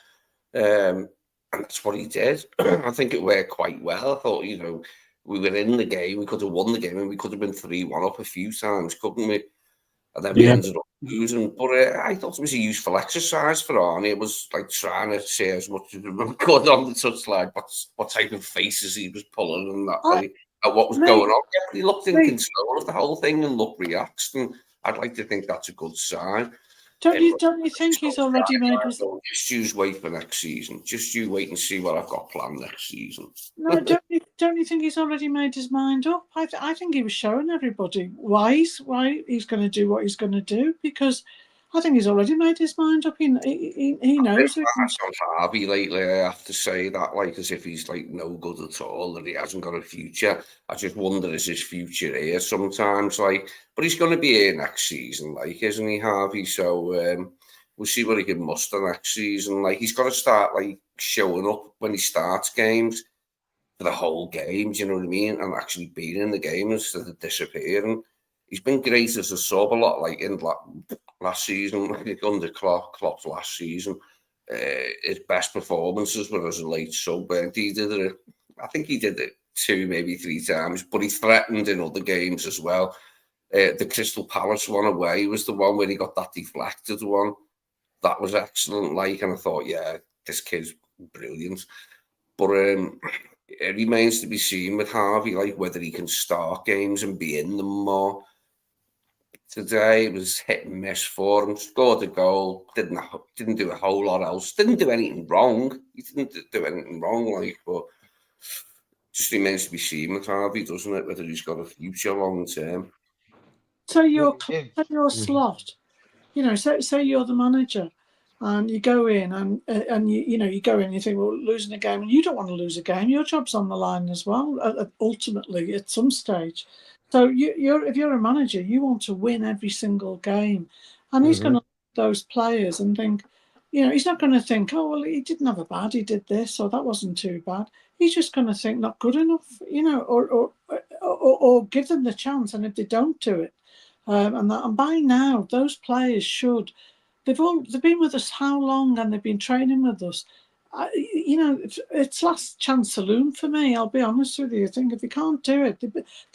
And that's what he did. I think it worked quite well. I thought, we were in the game, we could have won the game, and we could have been 3-1 up a few times, couldn't we? And then we ended up losing. But I thought it was a useful exercise for Arnie. It was like trying to say as much as we could on the touchline, what type of faces he was pulling and that, what was going on. Yeah, he looked in control of the whole thing and looked relaxed, and I'd like to think that's a good sign. Don't you think he's already made his... Just you wait for next season. Just you wait and see what I've got planned next season. No, don't you think he's already made his mind up? I think he was showing everybody why he's going to do what he's going to do, because I think he's already made his mind up. He knows. That's on Harvey lately. I have to say that, as if he's no good at all, that he hasn't got a future. I just wonder, is his future here sometimes? But he's going to be here next season, isn't he, Harvey? So we'll see what he can muster next season. He's got to start showing up when he starts games for the whole game. Do you know what I mean? And actually being in the game instead of disappearing. He's been great as a sub a lot, in last season, under Klopp's last season. His best performances were as a late sub. I think he did it 2, maybe 3 times, but he threatened in other games as well. The Crystal Palace one away was the one where he got that deflected one. That was excellent. And I thought, yeah, this kid's brilliant. But it remains to be seen with Harvey, whether he can start games and be in them more. Today it was hit and miss for him. Scored a goal, didn't do a whole lot else. Didn't do anything wrong. He didn't do anything wrong, but just remains to be seen with Harvey, doesn't it? Whether he's got a future long term. So your slot, say you're the manager, and you go in and you go in and you think, well, losing a game, and you don't want to lose a game. Your job's on the line as well. Ultimately, at some stage. So if you're a manager, you want to win every single game, and he's going to look at those players and think, he's not going to think, oh well, he didn't have a bad, he did this, or that wasn't too bad. He's just going to think not good enough, or give them the chance, and if they don't do it, and by now those players should. They've been with us how long, and they've been training with us. It's last chance saloon for me. I'll be honest with you. I think if they can't do it, they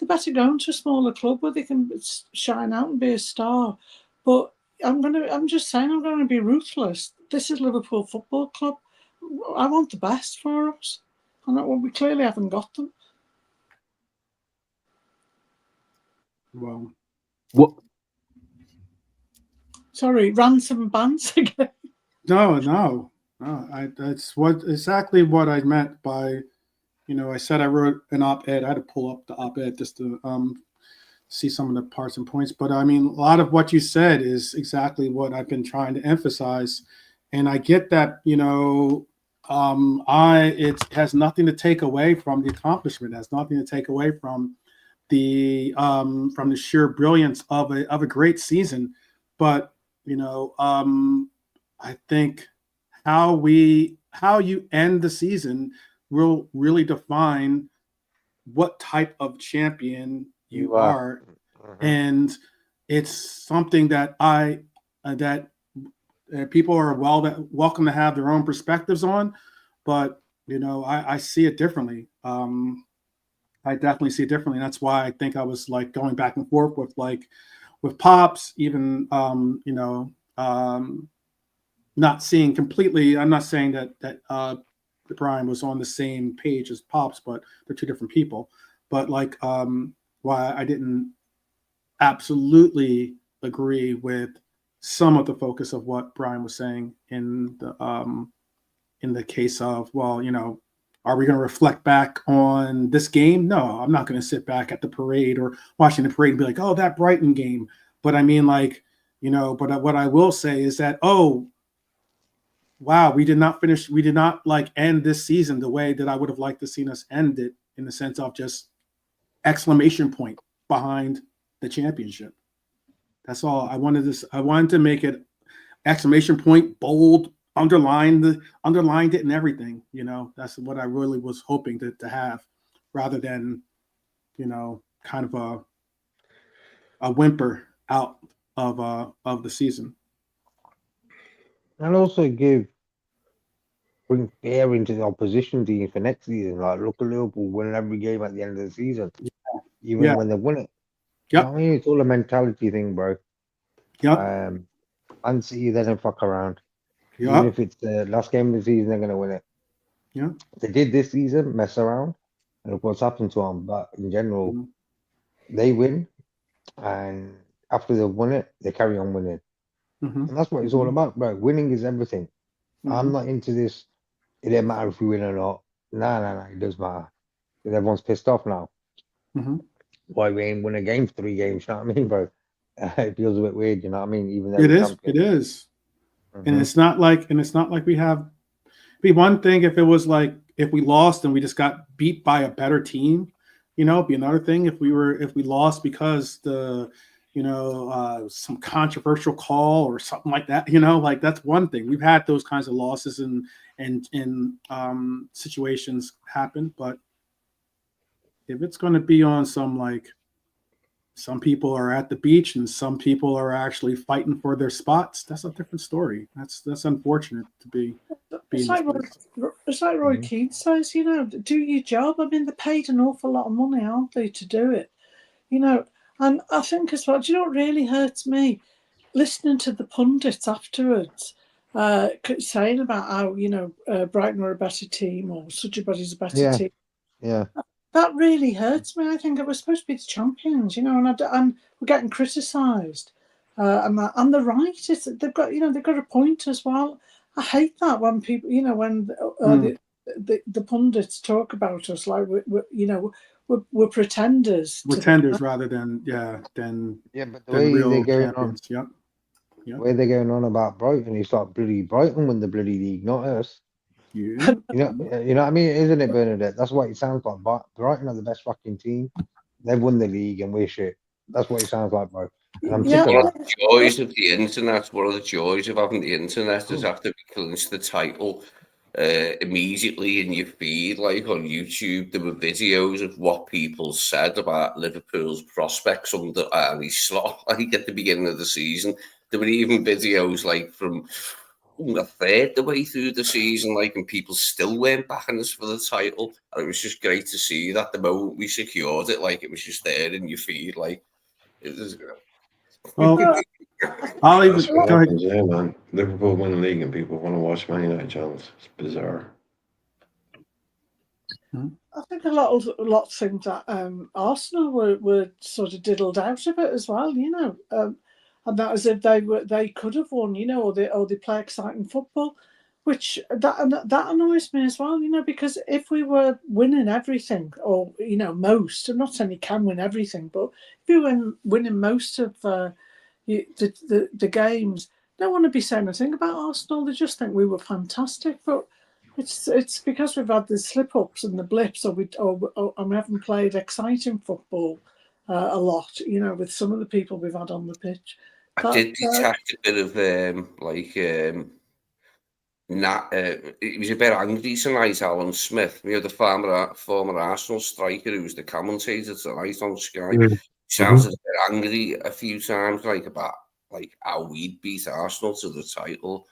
better go into a smaller club where they can shine out and be a star. But I'm just saying, I'm going to be ruthless. This is Liverpool Football Club. I want the best for us, and we clearly haven't got them. Well, What? Sorry, ransom bands again. No. That's exactly what I meant by, I said I wrote an op-ed. I had to pull up the op-ed just to see some of the parts and points. But I mean, a lot of what you said is exactly what I've been trying to emphasize, and I get that. It has nothing to take away from the accomplishment. It has nothing to take away from the sheer brilliance of a great season, but I think how you end the season will really define what type of champion you are. And it's something that people are welcome to have their own perspectives on, but I see it differently. I definitely see it differently. And that's why I think I was like going back and forth with Pops, even not seeing completely. I'm not saying that Brian was on the same page as Pops, but they're two different people. But why I didn't absolutely agree with some of the focus of what Brian was saying in the case of, well, are we going to reflect back on this game? No, I'm not going to sit back at the parade or watching the parade and be like, oh, that Brighton game. But I mean, but what I will say is that, oh, wow, we did not end this season the way that I would have liked to seen us end it, in the sense of just exclamation point behind the championship. That's all I wanted. I wanted to make it exclamation point, bold, underlined it and everything. That's what I really was hoping to have, rather than kind of a whimper out of the season. And also bring fear into the opposition team for next season. Like, look at Liverpool winning every game at the end of the season, even when they win it. Yep. I mean, it's all a mentality thing, bro. Yep. Man City, they don't fuck around. Yep. Even if it's the last game of the season, they're gonna win it. Yeah. They did this season, mess around, and look what's happened to them. But in general, they win, and after they've won it, they carry on winning. And that's what it's all about, bro. Winning is everything. I'm not into this. It doesn't matter if we win or not. Nah. It does matter. Because everyone's pissed off now. Why we ain't win a game, 3 games? You know what I mean, bro? It feels a bit weird. You know what I mean? Even though it is, and it's not like we have. Be one thing if it was like if we lost and we just got beat by a better team, be another thing if we lost because some controversial call or something like that, like that's one thing. We've had those kinds of losses and situations happen, but if it's going to be on some people are at the beach and some people are actually fighting for their spots, that's a different story. That's unfortunate to be. It's like Roy Keane says, do your job. I mean, they're paid an awful lot of money, aren't they, to do it? And I think as well, do you know what really hurts me? Listening to the pundits afterwards saying about how, Brighton are a better team or such a body's a better team. Yeah. That really hurts me. I think it was supposed to be the champions, and we're getting criticised. And they're right. They've got a point as well. I hate that when people, when the pundits talk about us like we're pretenders. Pretenders rather than but the way way real they're going champions. on, the way they're going on about Brighton, it's like bloody Brighton win the bloody league, not us. Yeah. You know what I mean, isn't it, Bernadette? That's what it sounds like. Brighton are the best fucking team. They've won the league and we're shit. That's what it sounds like, bro. And I'm sick of One that. of the joys of the internet, one of the joys of having the internet is after we clinched the title, immediately in your feed, like on YouTube, there were videos of what people said about Liverpool's prospects under Arne Slot, like at the beginning of the season. There were even videos like from a third the way through the season, like, and people still weren't backing us for the title. And it was just great to see that the moment we secured it, like, it was just there in your feed, like, it was. Well, I'll even go ahead. Yeah, man. Liverpool win the league and people want to watch Man United channels. It's bizarre. I think a lot of things that Arsenal were sort of diddled out of it as well, and that as if they could have won, or they play exciting football, which that annoys me as well, because if we were winning everything, or most, I'm not saying you can win everything, but if you were winning most of the games, they don't want to be saying a thing about Arsenal. They just think we were fantastic, but it's because we've had the slip ups and the blips, and we haven't played exciting football a lot, with some of the people we've had on the pitch. I did detect a bit of he was a bit angry tonight, Alan Smith, the former Arsenal striker who was the commentator tonight on Sky. Sounds a bit angry a few times, like about like how we'd beat Arsenal to the title.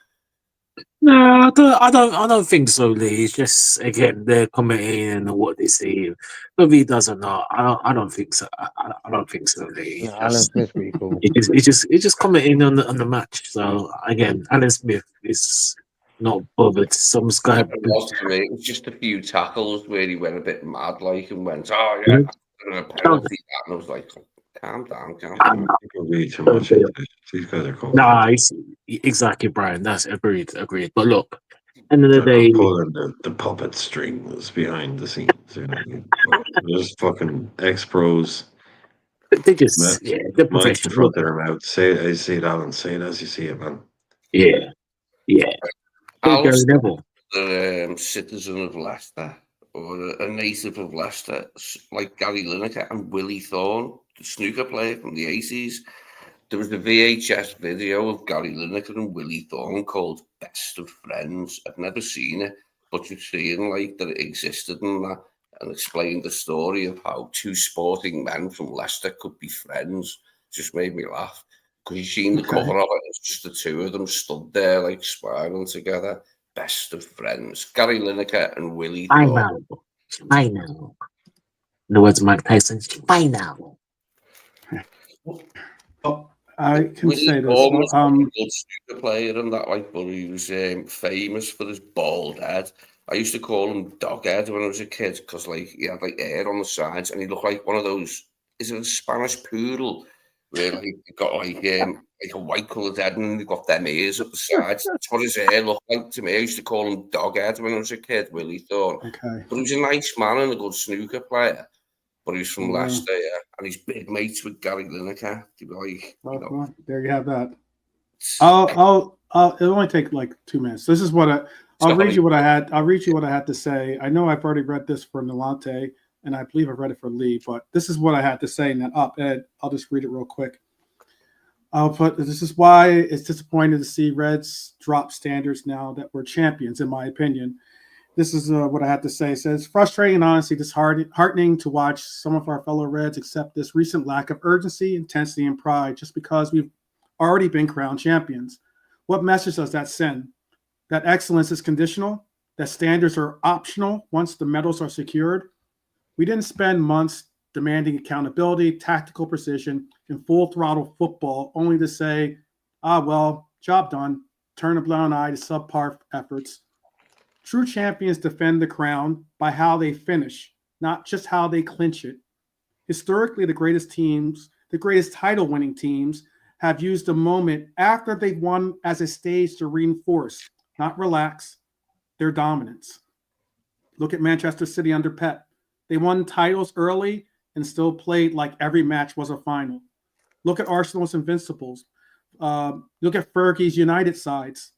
No, I don't think so, Lee. It's just again they're commenting and what they see. Whether he does or not, I don't think so. I don't think so, Lee. Yeah, Alan Smith's pretty cool. It's just commenting on the match. So again, Alan Smith is not bothered. Some guy. It was for me. It was just a few tackles where he went a bit mad, like, and went, "Oh yeah, and a penalty." And I was like, "Calm down, calm down." People read too much into this. These guys are cool. Nah, exactly, Brian. That's agreed. But look, end of the They're day, not pulling the puppet strings behind the scenes. You know, just fucking ex-pros. they just they're Mic in professional. front of their mouth. Say it, Alan. Say it as you see it, man. Yeah. Gary Neville. The citizen of Leicester or a native of Leicester, like Gary Lineker and Willie Thorne, the snooker player from the 80s. There was a VHS video of Gary Lineker and Willie Thorne called Best of Friends. I've never seen it, but you've seen like that it existed and that, and explained the story of how two sporting men from Leicester could be friends. Just made me laugh because you've seen the cover of it. It's just the two of them stood there like smiling together. Best of Friends. Gary Lineker and Willie Thorne. I know. In the words of Mike Tyson, I know. Well, I can Willie say this. Thorne was a good snooker player and that, like, but he was famous for his bald head. I used to call him Doghead when I was a kid because, like, he had like hair on the sides and he looked like one of those. Is it a Spanish poodle? Where like he got like a white coloured head and he got them ears at the sides. That's what his hair looked like to me. I used to call him Doghead when I was a kid, Willie Thorne. Okay. But he was a nice man and a good snooker player. But he's from Wow. Leicester, yeah, and he's big mates with Gary Lineker. He'd be like, Well, there you have that. It'll only take like 2 minutes. This is what I'll read you what I had. I'll read you what I had to say. I know I've already read this for Nalante, and I believe I've read it for Lee, but this is what I had to say in that op-ed. I'll just read it real quick. This is why it's disappointing to see Reds drop standards now that we're champions, in my opinion. This is what I had to say. It says, frustrating and honestly disheartening to watch some of our fellow Reds accept this recent lack of urgency, intensity, and pride just because we've already been crowned champions. What message does that send? That excellence is conditional? That standards are optional once the medals are secured? We didn't spend months demanding accountability, tactical precision, and full throttle football only to say, well, job done, turn a blind eye to subpar efforts. True champions defend the crown by how they finish, not just how they clinch it. Historically, the greatest title-winning teams have used the moment after they've won as a stage to reinforce, not relax, their dominance. Look at Manchester City under Pep. They won titles early and still played like every match was a final. Look at Arsenal's Invincibles. Look at Fergie's United sides.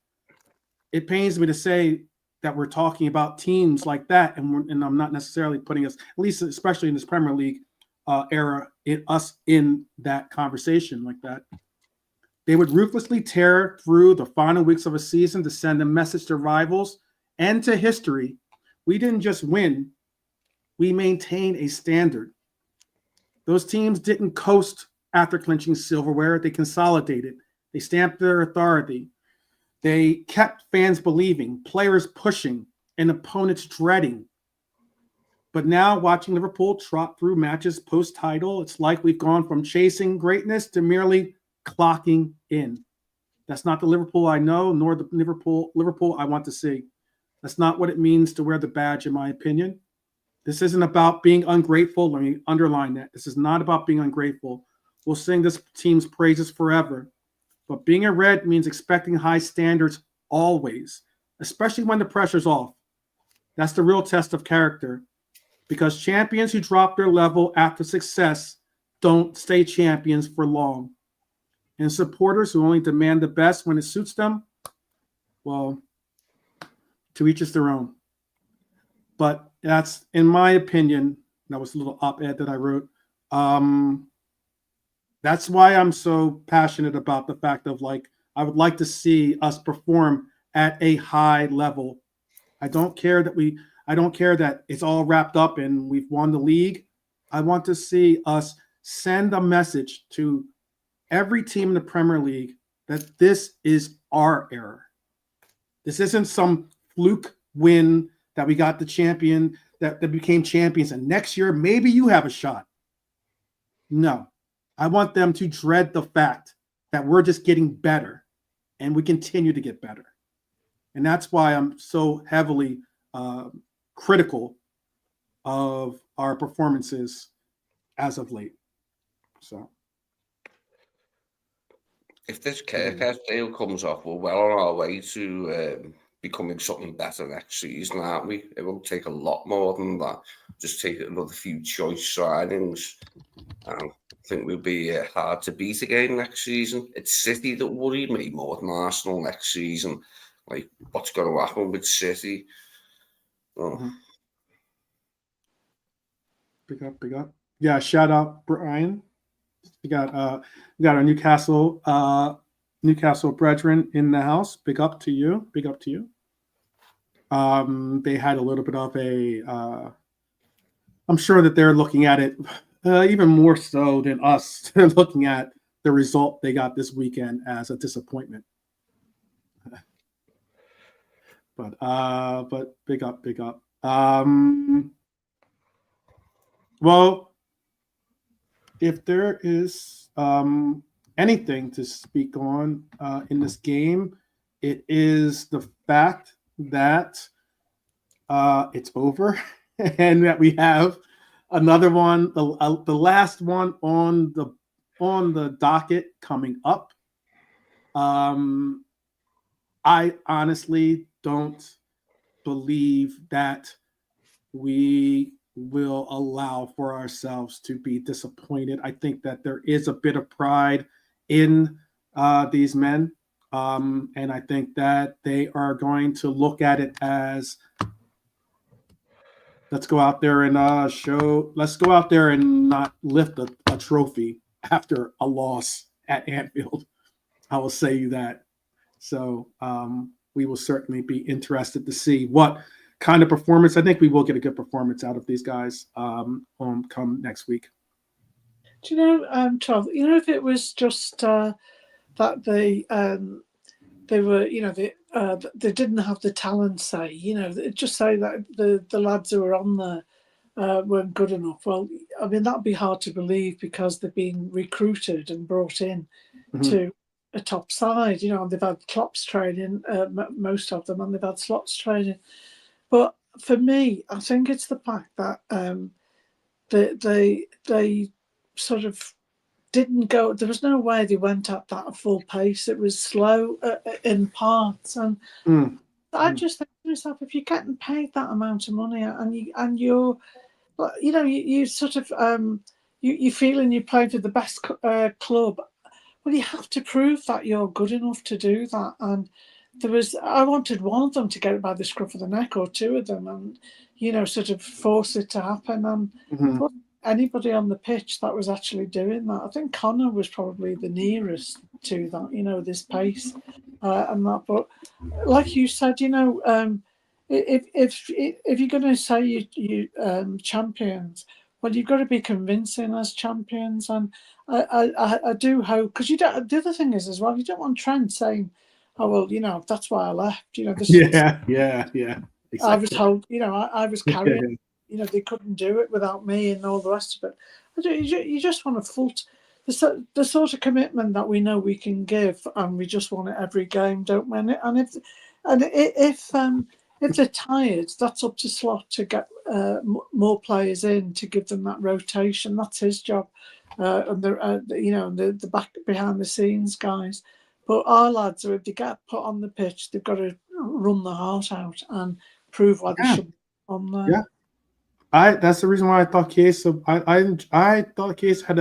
It pains me to say that we're talking about teams like that, and I'm not necessarily putting us, at least especially in this Premier League era, us in that conversation like that. They would ruthlessly tear through the final weeks of a season to send a message to rivals and to history. We didn't just win, we maintained a standard. Those teams didn't coast after clinching silverware, they consolidated. They stamped their authority. They kept fans believing, players pushing, and opponents dreading. But now, watching Liverpool trot through matches post-title, it's like we've gone from chasing greatness to merely clocking in. That's not the Liverpool I know, nor the Liverpool I want to see. That's not what it means to wear the badge, in my opinion. This isn't about being ungrateful. Let me underline that. This is not about being ungrateful. We'll sing this team's praises forever. But being a Red means expecting high standards always, especially when the pressure's off. That's the real test of character, because champions who drop their level after success don't stay champions for long. And supporters who only demand the best when it suits them, well, to each is their own. But that's, in my opinion, that was a little op-ed that I wrote. That's why I'm so passionate about the fact of, like, I would like to see us perform at a high level. I don't care that it's all wrapped up and we've won the league. I want to see us send a message to every team in the Premier League that this is our era. This isn't some fluke win that we got the champion that became champions, and next year maybe you have a shot. No, I want them to dread the fact that we're just getting better, and we continue to get better, and that's why I'm so heavily critical of our performances as of late. So, if this Kirkhead deal comes off, we're well on our way to becoming something better next season, aren't we? It won't take a lot more than that. Just take another few choice signings. I think we'll be hard to beat again next season. It's City that worry me more than Arsenal next season. Like, what's going to happen with City? Oh. Big up. Yeah, shout out Brian. We got our Newcastle brethren in the house. Big up to you. They had a little bit of a I'm sure that they're looking at it even more so than us. They're looking at the result they got this weekend as a disappointment. But big up. Well, if there is anything to speak on in this game, it is the fact that it's over and that we have another one, the last one on the docket coming up. I honestly don't believe that we will allow for ourselves to be disappointed. I think that there is a bit of pride in these men. And I think that they are going to look at it as, let's go out there and not lift a trophy after a loss at Anfield. I will say you that. So we will certainly be interested to see what kind of performance. I think we will get a good performance out of these guys come next week. Do you know, Charles? You know, if it was just that they were, they didn't have the talent. Say, just say that the lads who were on there weren't good enough. Well, I mean, that'd be hard to believe because they've been recruited and brought in to a top side. And they've had Klopp's training, most of them, and they've had Slot's training. But for me, I think it's the fact that they sort of didn't go. There was no way they went at that full pace. It was slow in parts, and I just think to myself, if you're getting paid that amount of money and you're, you sort of you feeling you're playing for the best club, well, you have to prove that you're good enough to do that. And I wanted one of them to get it by the scruff of the neck, or two of them, and sort of force it to happen. And anybody on the pitch that was actually doing that, I think Connor was probably the nearest to that. This pace and that. But like you said, if you're going to say you champions, well, you've got to be convincing as champions. And I do hope, because the other thing is as well, you don't want Trent saying, "Oh well, that's why I left." Yeah. Exactly. I was told, I was carrying. They couldn't do it without me and all the rest of it. You just want the sort of commitment that we know we can give, and we just want it every game, don't we? And if they're tired, that's up to Slot to get more players in to give them that rotation. That's his job, and the back behind the scenes guys. But our lads, if they get put on the pitch, they've got to run the heart out and prove why they should be on there. Yeah. That's the reason why I thought Chiesa. I thought Chiesa had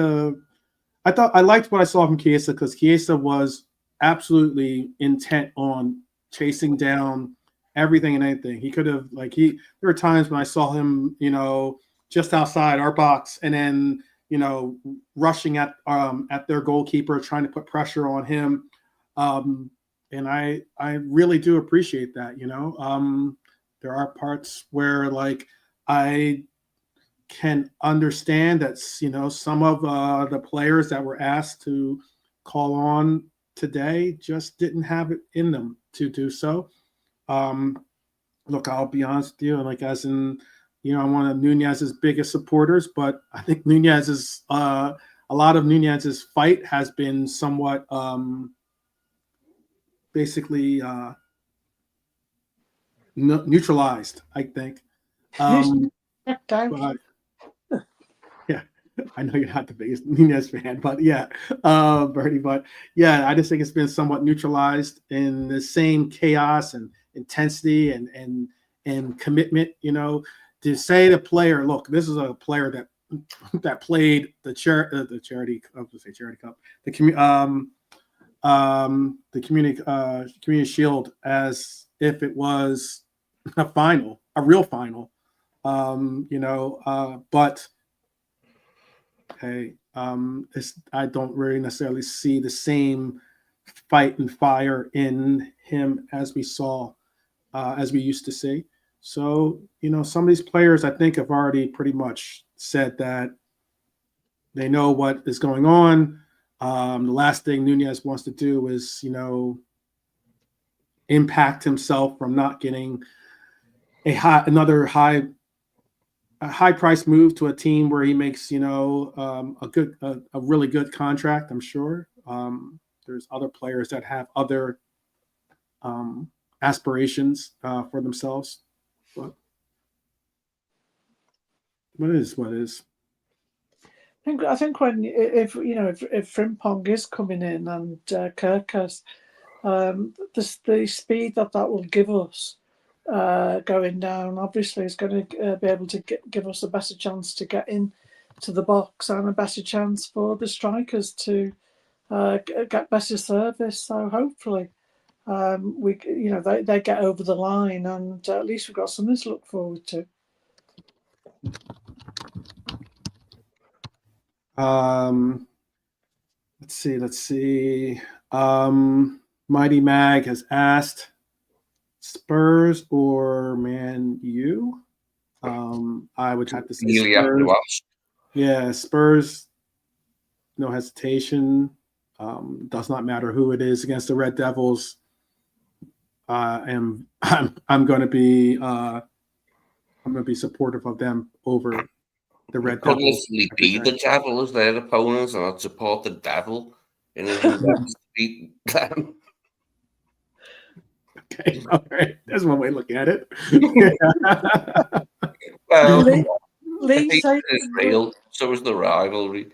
I liked what I saw from Chiesa, because Chiesa was absolutely intent on chasing down everything and anything. He could have there were times when I saw him, just outside our box, and then rushing at their goalkeeper, trying to put pressure on him. And I really do appreciate that. There are parts where I can understand that some of the players that were asked to call on today just didn't have it in them to do so. Look, I'll be honest with you, like as in, I'm one of Nunez's biggest supporters, but I think Nunez's a lot of Nunez's fight has been somewhat basically neutralized, I think. But, yeah, I know you're not the biggest Nunez fan, but yeah, Bertie. But yeah, I just think it's been somewhat neutralized in the same chaos and intensity and commitment. To say the player, look, this is a player that played the charity, I was gonna say charity cup, the community shield as if it was a real final. But hey, I don't really necessarily see the same fight and fire in him as we used to see. So, some of these players I think have already pretty much said that they know what is going on. The last thing Nunez wants to do is, impact himself from not getting another high price move to a team where he makes, a really good contract. I'm sure there's other players that have other aspirations for themselves. But what is? I think when if Frimpong is coming in and Kirkus, the speed that will give us going down obviously is going to be able to give us a better chance to get in to the box and a better chance for the strikers to get better service. So hopefully they get over the line, and at least we've got something to look forward to. Let's see. Mighty Mag has asked Spurs or Man U. I would have to say Spurs. Yeah, Spurs. No hesitation. Does not matter who it is against the Red Devils. I'm going to be supportive of them over the Red Devils. Couldn't be the Devil as their opponents, and I'd support the Devil in his endeavors to beat them. Okay, all right. There's one way of looking at it. Well, Lee is real. So is the rivalry.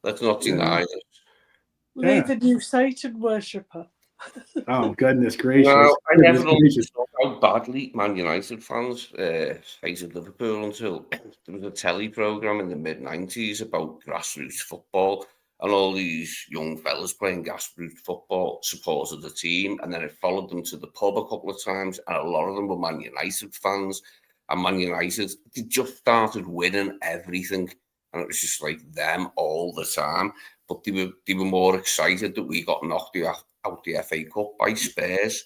Let's not deny it. Lee, the new Satan worshipper. Oh, goodness gracious. No, I never understood how badly Man United fans hated Liverpool until there was a telly programme in the mid-90s about grassroots football, and all these young fellas playing grassroots football supported the team, and then it followed them to the pub a couple of times, and a lot of them were Man United fans, and Man United, they just started winning everything, and it was just like them all the time, but they were more excited that we got knocked out the FA Cup by Spurs.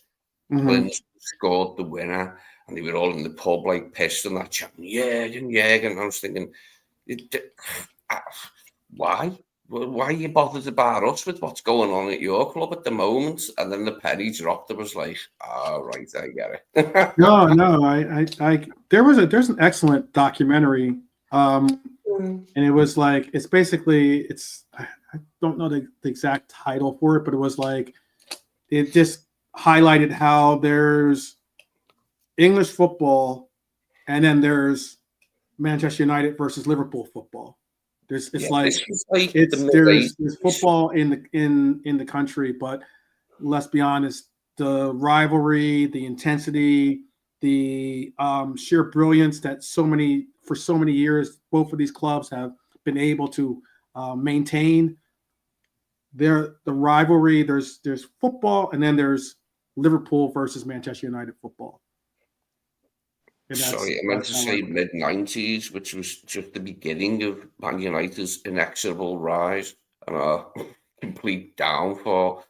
When scored the winner, and they were all in the pub like pissed and that chanting, yeah, and I was thinking, why? Why are you bothered about us with what's going on at your club at the moment? And then the penny dropped. It was like, right, I get it. No, there's an excellent documentary, and it was like I don't know the exact title for it, but it was like it just highlighted how there's English football, and then there's Manchester United versus Liverpool football. There's football in the country, but let's be honest, the rivalry, the intensity, the sheer brilliance that for so many years both of these clubs have been able to maintain. The rivalry, there's football, and then there's Liverpool versus Manchester United football. Sorry, I meant to say mid-90s, which was just the beginning of Man United's inexorable rise and a complete downfall.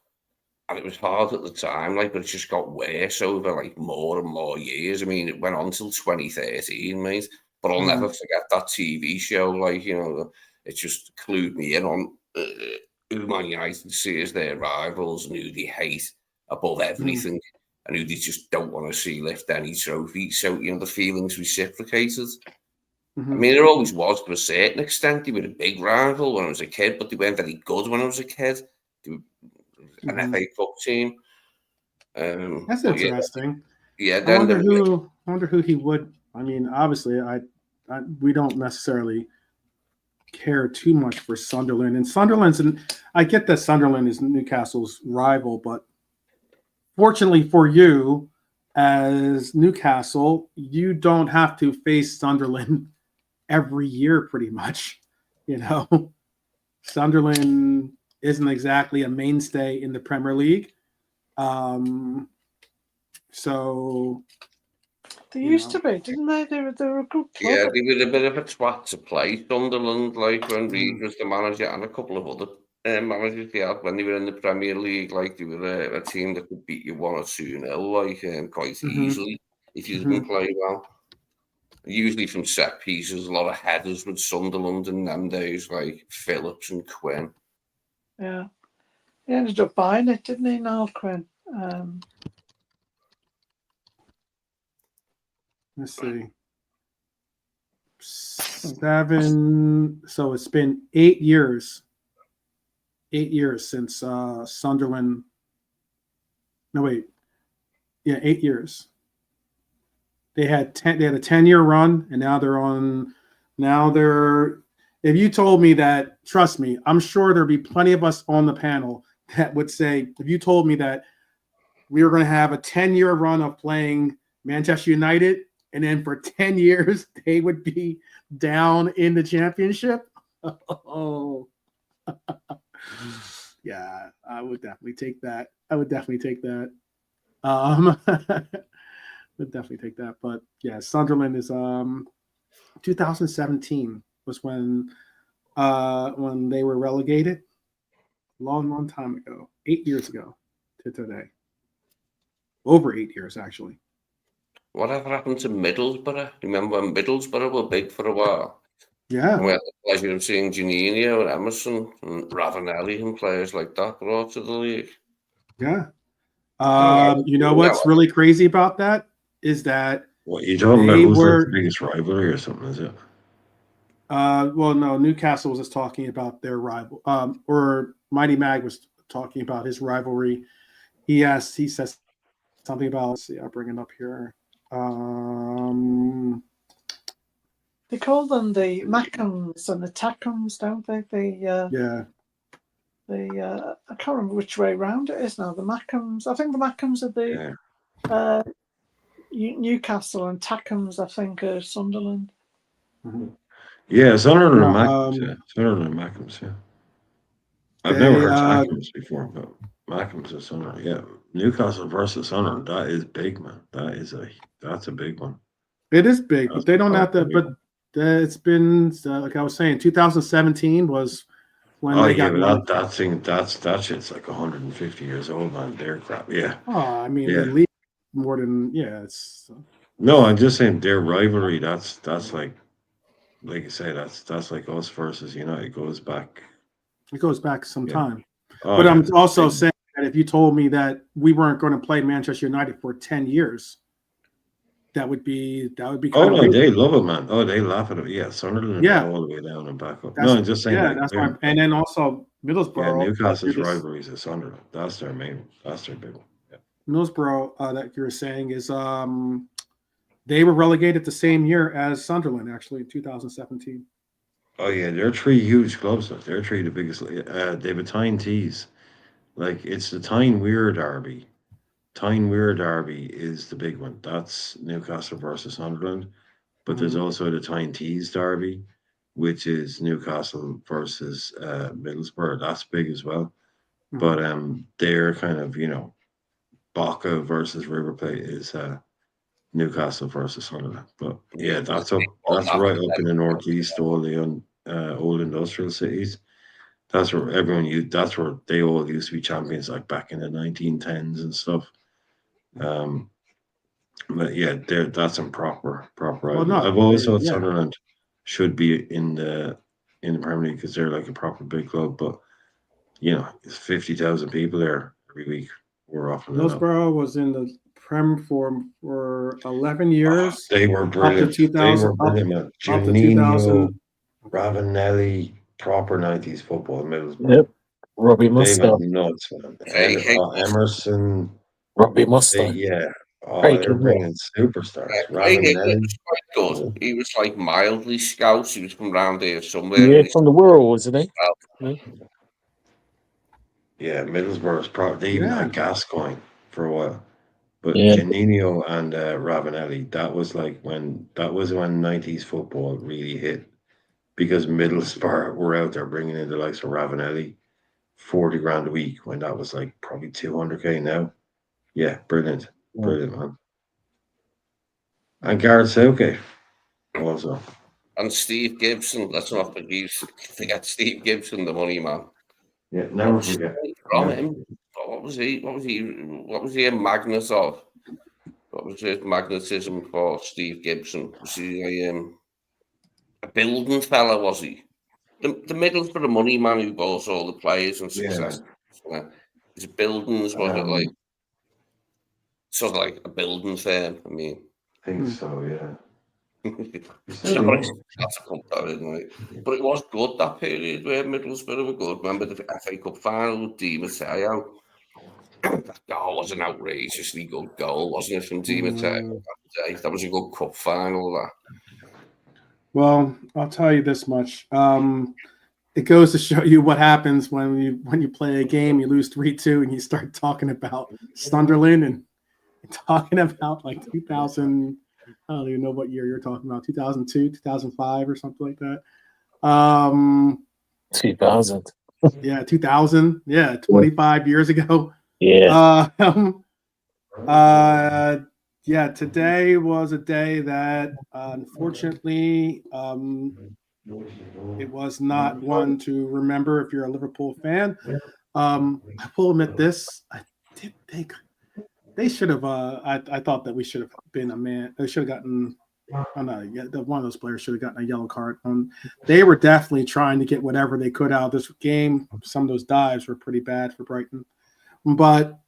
And it was hard at the time, but it just got worse over more and more years. I mean, it went on till 2013, mate. But I'll never forget that TV show. It just clued me in on who Man United see as their rivals and who they hate above everything and who they just don't want to see lift any trophy. So, the feelings reciprocated. I mean, it always was to a certain extent. They were a big rival when I was a kid, but they weren't very good when I was a kid. They were an FA Cup team. That's interesting. Yeah, I wonder who he would. I mean, obviously, we don't necessarily care too much for Sunderland, and I get that Sunderland is Newcastle's rival, but fortunately for you, as Newcastle, you don't have to face Sunderland every year, pretty much. Sunderland isn't exactly a mainstay in the Premier League. So they used to be, didn't they? They were a good club. Yeah, they were a bit of a twat to play Sunderland, like when Reed was the manager and a couple of other managers they had when they were in the Premier League. Like they were a team that could beat you 1 or 2-0, like quite easily if you didn't play well. Usually from set pieces, a lot of headers with Sunderland in them days, like Phillips and Quinn. Yeah, he ended up buying it, didn't he, Niall Quinn? Let's see. 7. So it's been 8 years. 8 years since Sunderland. No, wait. Yeah, 8 years. They had a 10-year run, and now they're on. Now they're. If you told me that, trust me, I'm sure there'd be plenty of us on the panel that would say, if you told me that we were going to have a 10-year run of playing Manchester United, and then for 10 years they would be down in the championship. Oh, yeah, I would definitely take that. Would definitely take that. But yeah, Sunderland is 2017 was when they were relegated. Long time ago, 8 years ago to today. Over 8 years, actually. Whatever happened to Middlesbrough? Remember when Middlesbrough were big for a while? Yeah. And we had the pleasure of seeing Janino and Emerson and Ravanelli and players like that brought to the league. Yeah. You know what's really crazy about that is that what you talking about was like the biggest rivalry or something, is it? Well, no, Newcastle was just talking about their rival, or Mighty Mag was talking about his rivalry. He says something about. Let's see, I'll bring it up here. They call them the Mackhams and the Tackhams, don't they? Yeah. I can't remember which way round it is now. The Mackhams. I think the Mackhams are the Newcastle, and Tackhams, I think, are Sunderland. Mm-hmm. Yeah, Sunderland and Mackhams. Sunderland and Mackhams. Yeah, I've never heard Tackhams before, but Mackhams is Sunderland. Yeah, Newcastle versus Sunderland. That is big, man. That's a big one. It is big, but they don't have to. But it's been like I was saying, 2017 was. That shit's like 150 years old, man. Their crap, yeah. Oh, I mean, the league more than it's. No, I'm just saying their rivalry. That's like you say, that's like us versus United. It goes back some time. But I'm also saying that if you told me that we weren't going to play Manchester United for 10 years, that would be. Oh no, they love it, man. Oh, they laugh at it. Yeah, Sunderland all the way down and back up. No, I'm just saying. Yeah, that's why. And then also Middlesbrough. Yeah, Newcastle's rivalries is Sunderland. That's their main. That's their big one. Yeah. Middlesbrough, that you're saying is they were relegated the same year as Sunderland, actually, in 2017. Oh yeah, they're 3 huge clubs. They're 3 the biggest. They have a Tyne Tees. Like it's the Tyne Weir Derby. Tyne Weir Derby is the big one. That's Newcastle versus Sunderland. But there's also the Tyne Tees Derby, which is Newcastle versus Middlesbrough. That's big as well. But they're kind of, Boca versus River Plate is Newcastle versus Sunderland. But yeah, that's right up in the northeast, all the old industrial cities. That's where that's where they all used to be champions, like back in the 1910s and stuff. But yeah, that's some proper. Well, I've always thought Sunderland should be in the Premier League because they're like a proper big club. But it's 50,000 people there every week. We're often enough. Hillsborough was in the Prem for 11 years. They were Up to brilliant. 2000. They were brilliant, man. Up to Juninho, 2000. Ravanelli, proper 90s football in Middlesbrough. Yep. Robbie They Muster. went nuts, man. Emerson. Robbie Muster. Yeah. Great, They're isn't it? bringing superstars. Craig Higgins Ravanelli. was quite good. He was like mildly scouse. He was from around here somewhere. Yeah, and from the world, wasn't he? Yeah. Yeah, Middlesbrough's probably they even Yeah. had Gascoigne for a while. But Yeah. Juninho and Ravanelli, that was when 90s football really hit. Because Middlesbrough were out there bringing in the likes of Ravanelli, 40 grand a week, when that was like probably 200k now. Yeah, brilliant. Brilliant, man. And Gareth Southgate also. And Steve Gibson. Let's not forget Steve Gibson, the money man. Yeah, never forget. From him. What was he a magnet of? What was his magnetism for Steve Gibson? Was he a building fella, was he? The Middlesbrough money man who bought all the players and success. Yeah. His buildings, was it like sort of like a building firm? I mean, I think so, yeah. Sorry, that's a comparison, right? But it was good that period where Middlesbrough were good. Remember the FA Cup final with Di Matteo? That goal was an outrageously good goal, wasn't it, from Di Matteo that day? That was a good cup final, that. Well, I'll tell you this much. It goes to show you what happens when you play a game, you lose 3-2, and you start talking about Sunderland and talking about like 2000. I don't even know what year you're talking about. 2002, 2005, or something like that. 2000. Yeah, 2000. Yeah, 25 years ago. Yeah. Yeah, today was a day that unfortunately it was not one to remember if you're a Liverpool fan. I will admit this. I did think they should have I thought that we should have been a man. They should have gotten one of those players should have gotten a yellow card. They were definitely trying to get whatever they could out of this game. Some of those dives were pretty bad for Brighton. But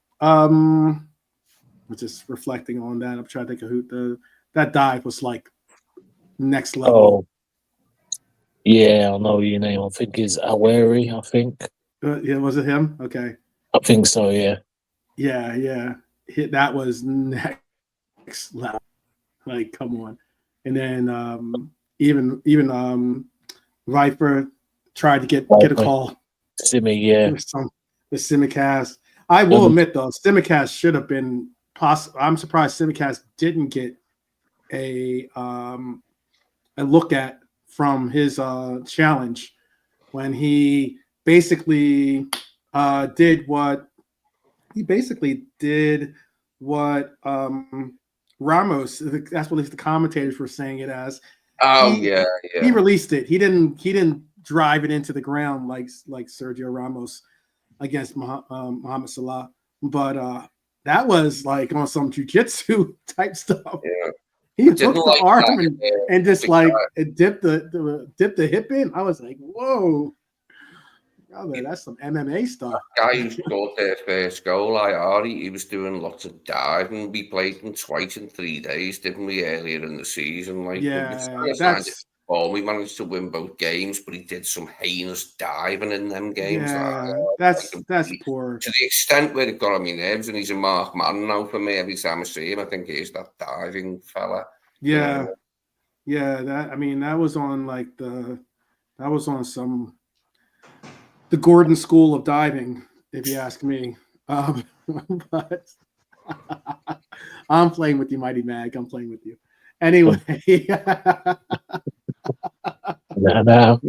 just reflecting on that, I'm trying to think of who that dive was like next level. Oh, yeah, I know your name. I think is Aweri. I think. Yeah, was it him? Okay. I think so. Yeah. Yeah. That was next level. Like, come on. And then even Viper tried to get a call. Simi, yeah. The Simicast. I will admit though, Simicast should have been possible. I'm surprised Simicast didn't get a look at from his challenge when he basically did what Ramos, that's what at least the commentators were saying it as. He released it. He didn't drive it into the ground like Sergio Ramos against Mohamed Salah, but that was like on some jiu-jitsu type stuff. Yeah. He hooked the arm and just like it dipped the hip in. I was like, whoa. Oh, that's some MMA stuff. Guy who scored their first goal, he was doing lots of diving. We played them twice in 3 days, didn't we, earlier in the season? Like, we managed to win both games, but he did some heinous diving in them games. Yeah, that's poor. To the extent where it got on my nerves, and he's a marked man now for me. Every time I see him, I think he's that diving fella. Yeah, that was on the Gordon School of Diving, if you ask me. But I'm playing with you, Mighty Mag. I'm playing with you. Anyway. No.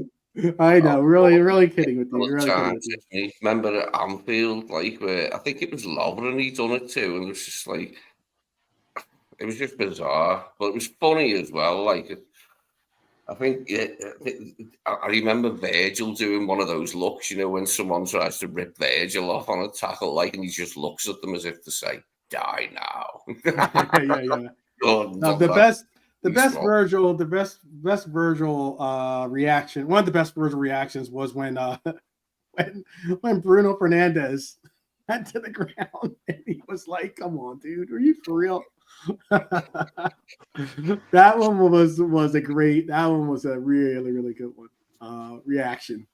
I know. Really kidding with you. Really kidding with you. Remember at Anfield, like, where I think it was Lovren, he done it too, and it was just like, it was just bizarre, but it was funny as well. Like, I think I remember Virgil doing one of those looks, when someone tries to rip Virgil off on a tackle, like, and he just looks at them as if to say, "Die now." Yeah. No, the best Virgil reaction. One of the best Virgil reactions was when when Bruno Fernandes went to the ground and he was like, "Come on, dude, are you for real?" That one was a great. That one was a really good one. Reaction.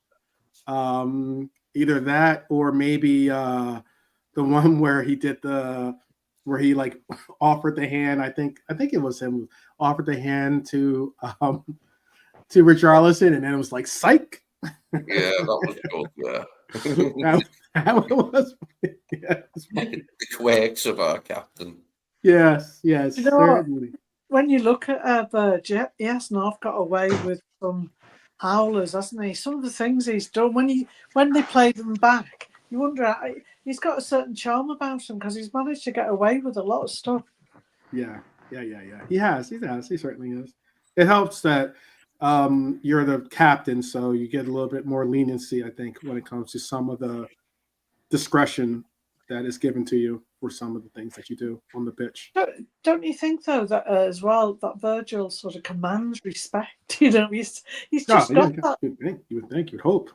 Either that or maybe the one where he did where he like offered the hand. I think it was him offered the hand to Richarlison, and then it was like psych. Yeah, that was good. Yeah. that was, yeah, The quirks of our captain. yes, You know, certainly. when you look at Verge, he hasn't half got away with some howlers, hasn't he? Some of the things he's done when they play them back, you wonder he's got a certain charm about him because he's managed to get away with a lot of stuff. Yeah. He has. He certainly is. It helps that you're the captain, so you get a little bit more leniency, I think, when it comes to some of the discretion that is given to you for some of the things that you do on the pitch. Don't you think though that as well that Virgil sort of commands respect? You know, he's just got that. You would think, you'd hope.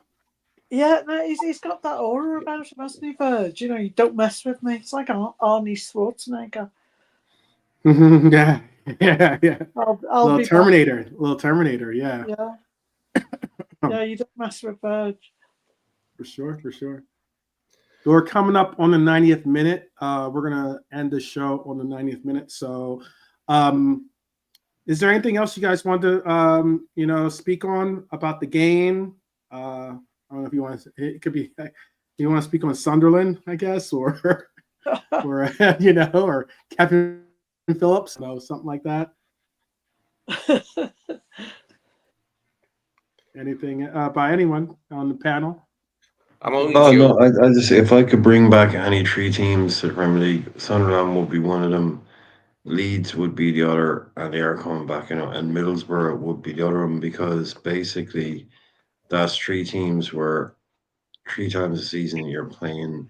Yeah, no, he's got that aura about him, hasn't he, Virg? You know, you don't mess with me. It's like Arnie Schwarzenegger. yeah. I'll little be Terminator, yeah. Yeah, you don't mess with Virg. For sure. So we're coming up on the 90th minute. We're gonna end the show on the 90th minute. So, is there anything else you guys want to, speak on about the game? I don't know if you want to. It could be you want to speak on Sunderland, I guess, or or or Kevin Phillips, something like that. Anything by anyone on the panel? I'm only no, I just if I could bring back any three teams to the Premier League, Sunderland would be one of them. Leeds would be the other, and they are coming back, and Middlesbrough would be the other one because basically that's three teams where 3 times a season you're playing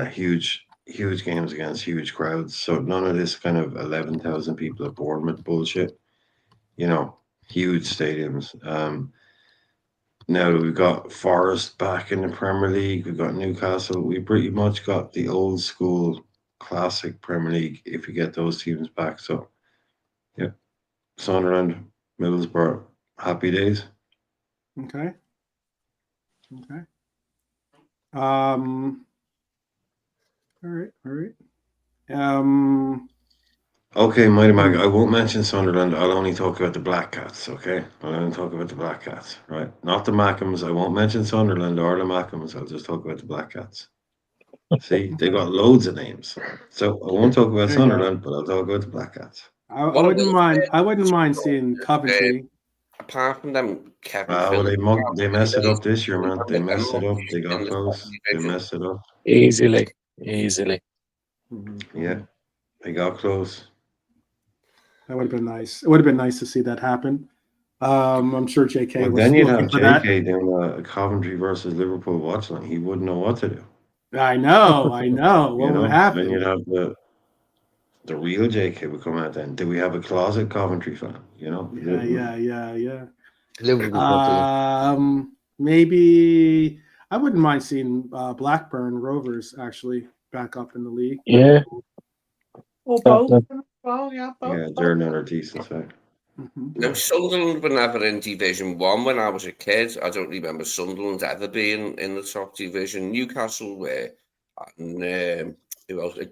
huge games against huge crowds. So none of this kind of 11,000 people at Bournemouth bullshit. Huge stadiums. Now that we've got Forest back in the Premier League, we've got Newcastle. We pretty much got the old school classic Premier League if you get those teams back. So, yeah, Sunderland, Middlesbrough, happy days. Okay. All right. Okay, Mighty Mag, I won't mention Sunderland. I'll only talk about the Black Cats, okay? I'll only talk about the Black Cats, right? Not the Mackhams. I won't mention Sunderland or the Mackhams. I'll just talk about the Black Cats. See, they got loads of names. So I won't talk about Sunderland, but I'll talk about the Black Cats. I wouldn't mind seeing Coventry. Apart from them, Kevin Phillips. They messed it up this year, man. They messed it up. They got close. They messed it up. Easily. Mm-hmm. Yeah, they got close. That would have been nice. It would have been nice to see that happen. I'm sure JK was then you'd looking have for JK doing a Coventry versus Liverpool watch line. He wouldn't know what to do. I know. What would happen? Then you'd have the real JK would come out then. Do we have a closet Coventry fan? Yeah. Liverpool. Maybe I wouldn't mind seeing Blackburn Rovers actually back up in the league. Yeah. Or both. Well, yeah, both. Yeah, they're another decent side. Mm-hmm. No, Sunderland were never in Division 1 when I was a kid. I don't remember Sunderland ever being in the top division. Newcastle were, and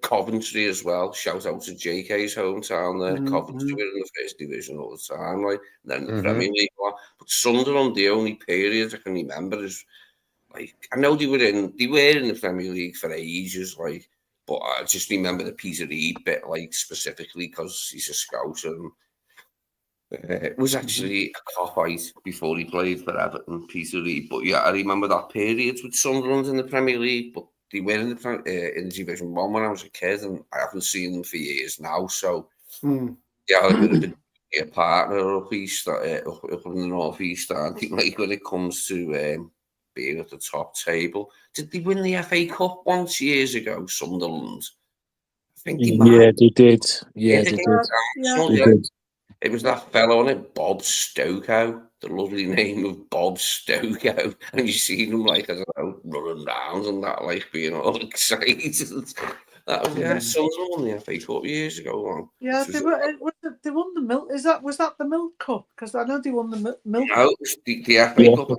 Coventry as well. Shout out to JK's hometown there. Mm-hmm. Coventry were in the first division all the time, and then the Premier League one. But Sunderland, the only period I can remember is I know they were in the Premier League for ages, but I just remember the Peter Reid bit, specifically because he's a Scouser. And, it was actually a cop-out before he played for Everton, Peter Reid. But yeah, I remember that period with Sunderland in the Premier League, but they were in Division 1 when I was a kid, and I haven't seen them for years now. So, yeah, I would have been a partner up in the North East, I think, when it comes to being at the top table. Did they win the FA Cup once years ago, Sunderland? I think they might. Yeah, they did. Yeah, they did. Yeah. They did. It was that fellow on it, Bob Stokoe, the lovely name of Bob Stokoe. And you see him, like, I don't know, running around and that, like, being all excited. That was, Sunderland won the FA Cup years ago. Man. Yeah, they won the milk. Was that the milk cup? Because I know they won the milk. No, the FA Yeah, Cup.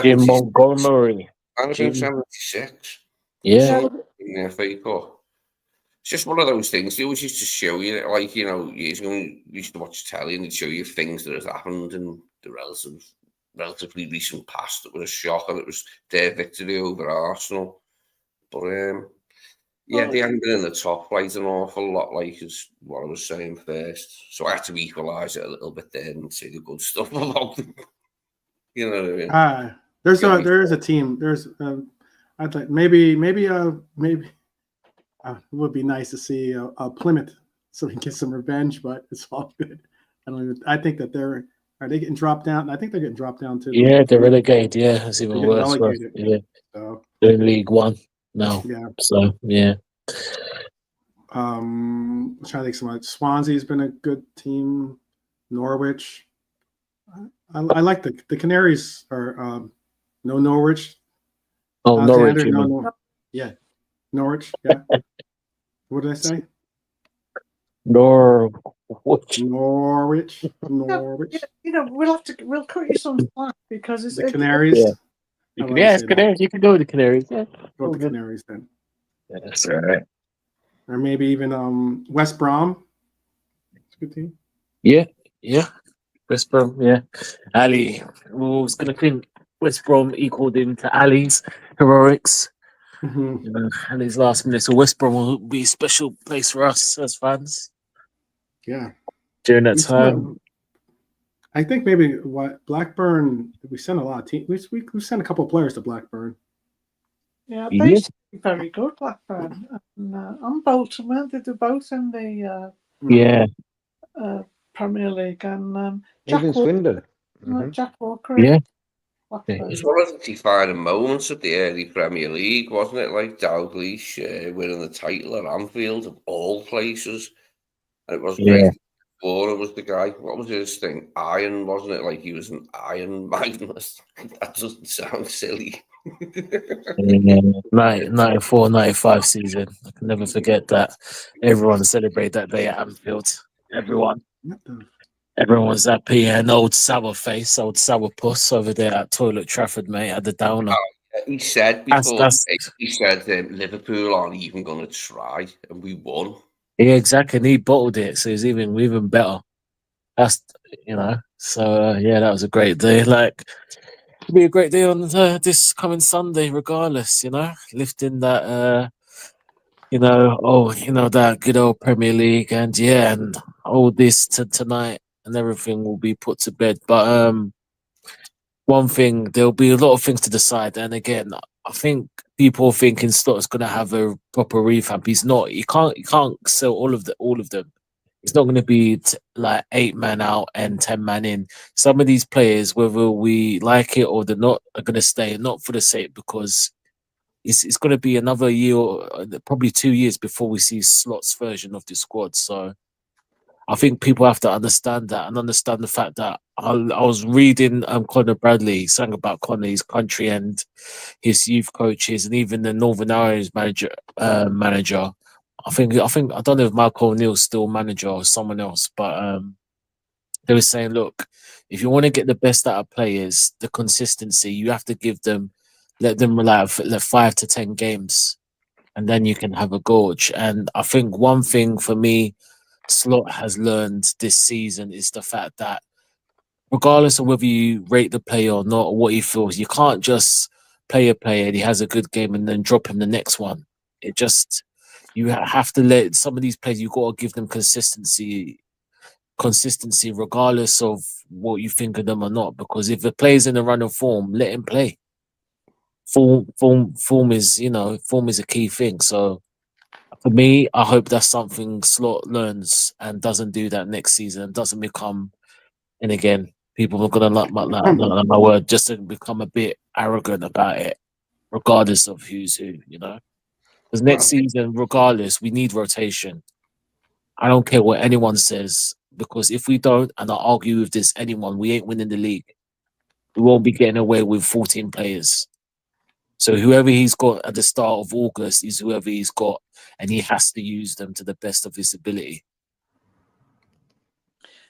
Jim Montgomery. 1976. Yeah. In the FA Cup. It's just one of those things. They always used to show you, like, you know, years ago, you used to watch telly and they'd show you things that had happened in the relatively recent past that were a shock, and it was their victory over Arsenal. But yeah, they hadn't been in the top flight an awful lot, like is what I was saying first. So I had to equalise it a little bit there and say the good stuff about them. You know what I mean? There is a team. There's I'd like maybe it would be nice to see a Plymouth so we can get some revenge, but it's all good. I think that are they getting dropped down? I think they're getting dropped down too. Yeah, they're relegated. Yeah, it's even worse. Yeah, so, they're in League One now. Yeah. So yeah. I'm trying to think. Someone Swansea's been a good team. Norwich. I like the Canaries are no Norwich. Oh, Norwich. Yeah, Norwich. Yeah. What did I say? Norwich. You know, we'll cut you some slack because it's the Canaries. Yeah, Canaries. You can go with the Canaries. Yeah, go with the Canaries then. Yeah, that's all right. Or maybe even West Brom. It's a good team. Yeah. West Brom, yeah. Ali. I was gonna think West Brom equaled into Ali's heroics. Mm-hmm. You know, Ali's last minute. So West Brom will be a special place for us as fans. Yeah. During that time. I think maybe Blackburn. We sent a lot of teams. We sent a couple of players to Blackburn. Yeah, they used to be very good, Blackburn. And Bolton, weren't they? They're both in the Premier League. And even Swindon. Jack Walker. Yeah. It's one of the defining moments of the early Premier League, wasn't it? Like Dalglish winning the title at Anfield, of all places. And it was great. Bora was the guy. What was his thing? Iron, wasn't it? Like he was an iron magnus. That doesn't sound silly. 94, 95 season. I can never forget that. Everyone celebrated that day at Anfield. Everyone was happy. An old sour face, old sour puss over there at Toilet Trafford, mate, at the Downer. He said before, he said Liverpool aren't even going to try, and we won. Yeah, exactly. And he bottled it, so it's even better. That's So that was a great day. Like, it'll be a great day on this coming Sunday, regardless. Lifting that. That good old Premier League, and all this tonight and everything will be put to bed. But one thing, there'll be a lot of things to decide. And again, I think people are thinking Slott's going to have a proper revamp. He's not. You can't sell all of them. It's not going to be like 8 man out and 10 man in. Some of these players, whether we like it or they're not, are going to stay, not for the sake, because it's going to be another year, or probably 2 years before we see Slott's version of the squad. So I think people have to understand that and understand the fact that I was reading Conor Bradley sang about Conor's country and his youth coaches and even the Northern Ireland manager. I don't know if Michael O'Neill's still manager or someone else, but they were saying, look, if you want to get the best out of players, the consistency, you have to let them like 5 to 10 games, and then you can have a gorge. And I think one thing for me, Slot has learned this season is the fact that regardless of whether you rate the player or not, or what he feels, you can't just play a player and he has a good game and then drop him the next one. You have to let some of these players, you've got to give them consistency regardless of what you think of them or not. Because if the player's in a run of form, let him play. Form is a key thing. So for me, I hope that's something Slot learns and doesn't do that next season. Doesn't become, and again, people are gonna like my word, just to become a bit arrogant about it, regardless of who's who. Because next season, regardless, we need rotation. I don't care what anyone says. because if we don't, and I argue with this anyone, we ain't winning the league. We won't be getting away with 14 players. So whoever he's got at the start of August is whoever he's got, and he has to use them to the best of his ability.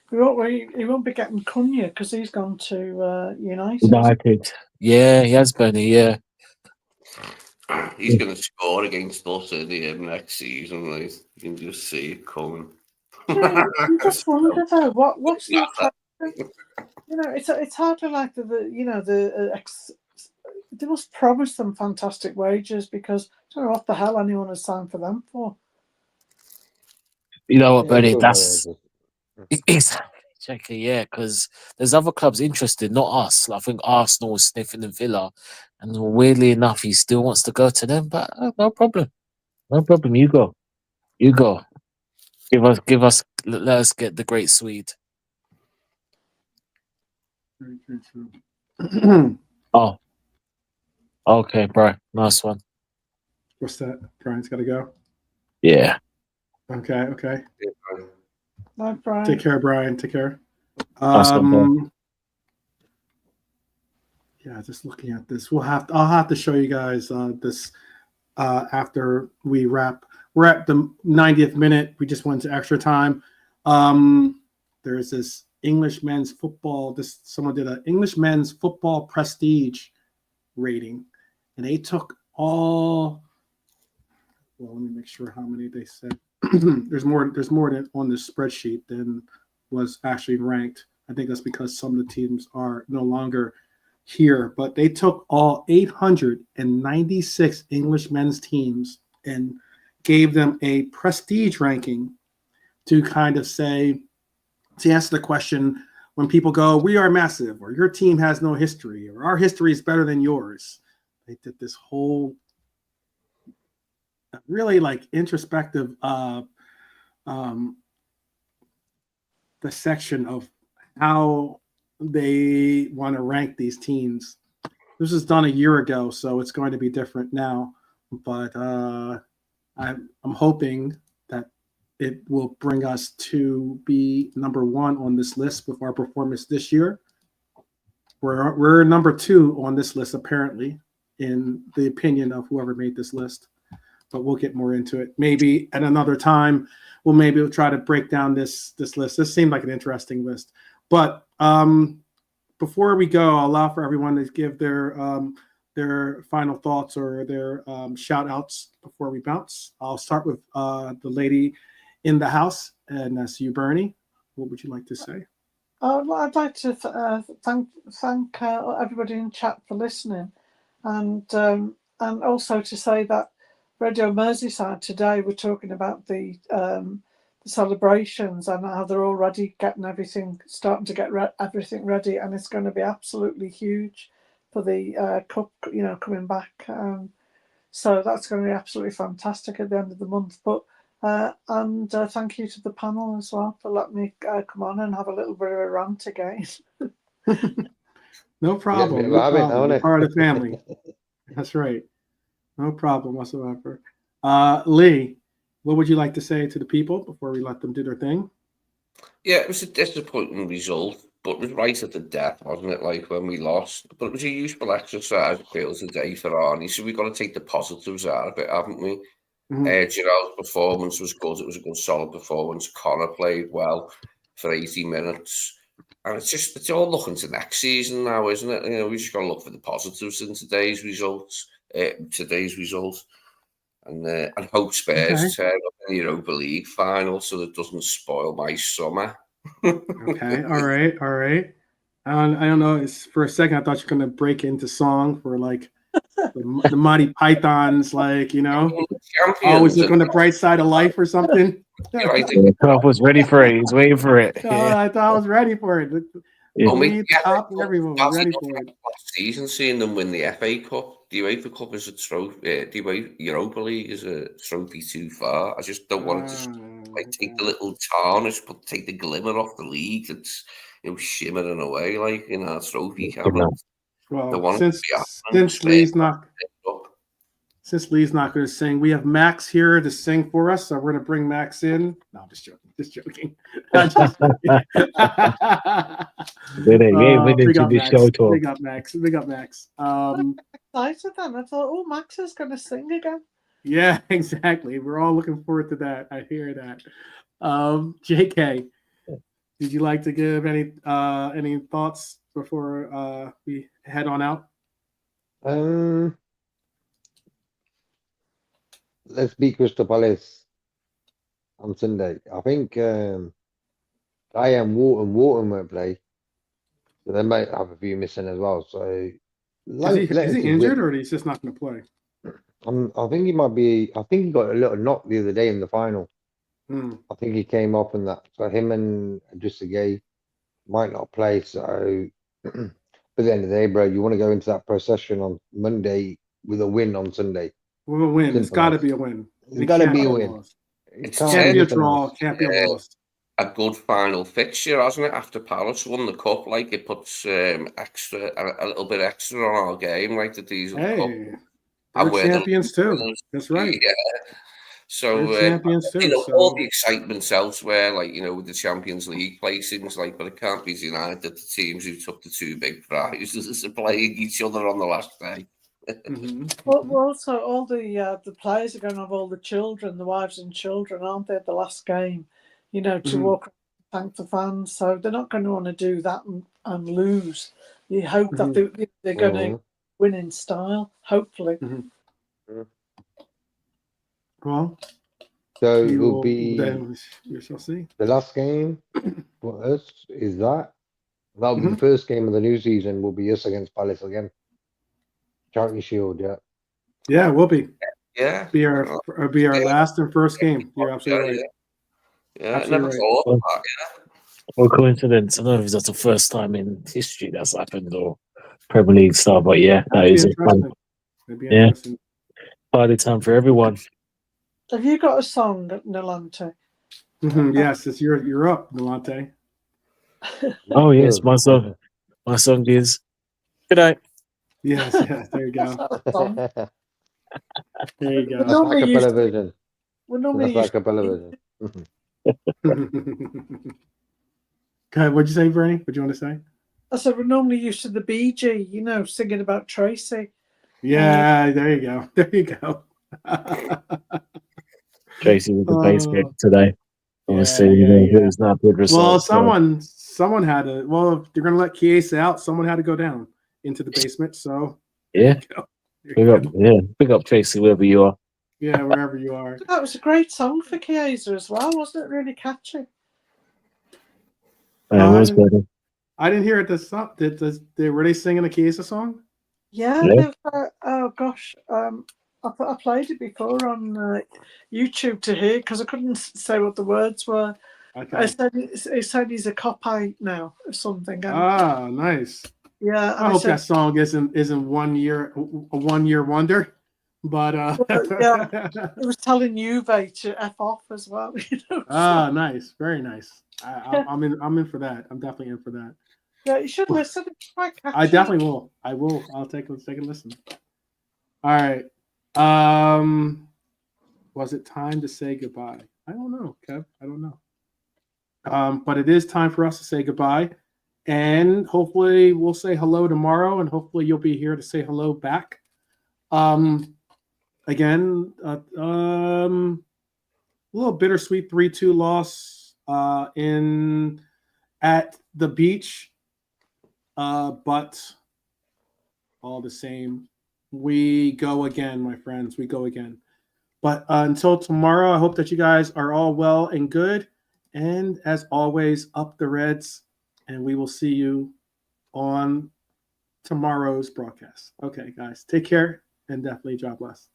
He won't be getting Cunha because he's gone to United. United. Yeah, he has, Benny, yeah. He's going to score against us in the next season. Like, you can just see it coming. You just wonder though, what's the attraction? It's hardly like they must promise them fantastic wages because I don't know what the hell anyone has signed for them for. You know what, Yeah, Benny? good That's wages. exactly, yeah, because there's other clubs interested, not us. I think Arsenal is sniffing the Villa, and weirdly enough, he still wants to go to them. But no problem, no problem. You go. Give us. Let us get the great Swede. Oh, okay, bro. Nice one. What's that? Brian's got to go. Yeah. Okay. No, Brian. Take care, Brian. Take care. Nice one, bro. Yeah, just looking at this, I'll have to show you guys this after we wrap. We're at the 90th minute. We just went to extra time. There's this English men's football. Someone did an English men's football prestige rating, and they took all. Well, let me make sure how many they said. There's more than on this spreadsheet than was actually ranked. I think that's because some of the teams are no longer here, but they took all 896 English men's teams and gave them a prestige ranking to kind of say, to answer the question when people go, we are massive, or your team has no history, or our history is better than yours. They did this whole really like introspective the section of how they want to rank these teams. This was done a year ago, so it's going to be different now. But I'm hoping that it will bring us to be number one on this list with our performance this year. We're number 2 on this list, apparently, in the opinion of whoever made this list. But we'll get more into it. Maybe at another time, we'll try to break down this list. This seemed like an interesting list. But before we go, I'll allow for everyone to give their final thoughts or their shout outs before we bounce. I'll start with the lady in the house, and that's you, Bernie. What would you like to say? I'd like to thank everybody in chat for listening, and also to say that Radio Merseyside today we're talking about the celebrations and how they're already getting starting to get everything ready, and it's going to be absolutely huge for the cup, coming back. So that's going to be absolutely fantastic at the end of the month. But and thank you to the panel as well for letting me come on and have a little bit of a rant again. No problem. No problem. You're part of the family. That's right. No problem whatsoever. Lee, what would you like to say to the people before we let them do their thing? Yeah, it was a disappointing result, but it was right at the death, wasn't it? Like when we lost. But it was a useful exercise, it feels, today for Arnie. So we've got to take the positives out of it, haven't we? Giroud's performance was good. It was a good, solid performance. Connor played well for 80 minutes. And it's all looking to next season now, isn't it? We just got to look for the positives in today's results. And hope Spurs turn up in the Europa League final so that doesn't spoil my summer. Okay, all right. I don't know. For a second, I thought you were going to break into song for like the Monty Pythons, like, always look on the bright side of life or something. I was ready for it. He's waiting for it. I thought I was ready for it. Everyone was ready for it. Last season, seeing them win the FA Cup, the UEFA Cup is a trophy. The Europa League is a trophy too far. I just don't want it to take the little tarnish, but take the glimmer off the league. That's shimmering away trophy cabinet. Well, since Lee's not Since Lee's not going to sing, we have Max here to sing for us, so we're going to bring Max in. No, I'm just joking. Just joking. I'm just joking. Big up Max. Big up Max. Big up Max. Excited then. I thought, oh, Max is going to sing again. Yeah, exactly. We're all looking forward to that. I hear that. JK, did you like to give any thoughts before we head on out? Let's beat Crystal Palace on Sunday. I think I am Wharton won't play. So they might have a few missing as well. So Is he injured or he's just not going to play? I think he might be. I think he got a little knock the other day in the final. Hmm. I think he came up in that. So him and Gay might not play. So at the end of the day, bro, you want to go into that procession on Monday with a win on Sunday. With a win. It's got to as. be a win. It's got to be a win. It Can't be a anything draw. else. Can't be a loss. A good final fixture, hasn't it? After Palace won the cup, like it puts extra a little bit extra on our game, like the Diesel Cup. Hey, And we're champions too. That's right. Yeah. So We're champions too. you know, So all the excitement's elsewhere, like, you know, with the Champions League placings, like, but it can't be denied that the teams who took the two big prizes are playing each other on the last day. mhm. Well, also, all the players are going to have all the children, the wives and children, aren't they, at the last game, you know, to Mhm. walk around and thank the fans. So they're not going to want to do that and lose. You hope that they're going to win in style, hopefully. Well, So we it will will be then we shall see. the last game for us is that. That'll be the Mhm. first game of the new season. Will be us against Palace again. Charity Shield, yeah. Yeah, we'll be. Yeah. Be our last and first game. You're absolutely right. Yeah, I Absolutely never right. thought of that. What coincidence. I don't know if that's the first time in history that's happened or Premier League style, but yeah, that That'd be is a fun. interesting. That'd be Yeah. interesting. Party time for everyone. Have you got a song, Nolante? Yes, it's you're up, Nolante. Oh yes, my song is Good night. Yes, there you go. That's There you go. like a Capella version. We're normally That's like used a Capella version. Go ahead, what'd you say, Bernie? What do you want to say? I said we're normally used to the BG, you know, singing about Tracy. Yeah, there you go. There you go. Tracy with the bass kick today. Obviously, yeah. it was not a good result. Well, so. someone had to. Well, if they're gonna let Chiesa out, someone had to go down into the basement. So Yeah, big up Tracy wherever you are. Yeah, wherever you are. That was a great song for Chiesa as well, wasn't it? Really catchy. It was better. I didn't hear it. Were they singing a Chiesa song? Yeah. Oh gosh, I played it before on YouTube to hear because I couldn't say what the words were. Okay. It said he's a cop-out now or something. Nice. Yeah. I hope that song isn't a 1 year wonder. But yeah, it was telling Juve to F off as well. You know, nice, very nice. I'm in for that. I'm definitely in for that. Yeah, you should listen. It's quite catchy. I definitely will. I will. I'll take a listen. All right. Was it time to say goodbye? I don't know, Kev. I don't know. But it is time for us to say goodbye, and hopefully we'll say hello tomorrow, and hopefully you'll be here to say hello back. Again, a little bittersweet 3-2 loss at the beach, but all the same, we go again, my friends. We go again. But until tomorrow, I hope that you guys are all well and good. And as always, up the Reds, and we will see you on tomorrow's broadcast. Okay, guys, take care and definitely God bless.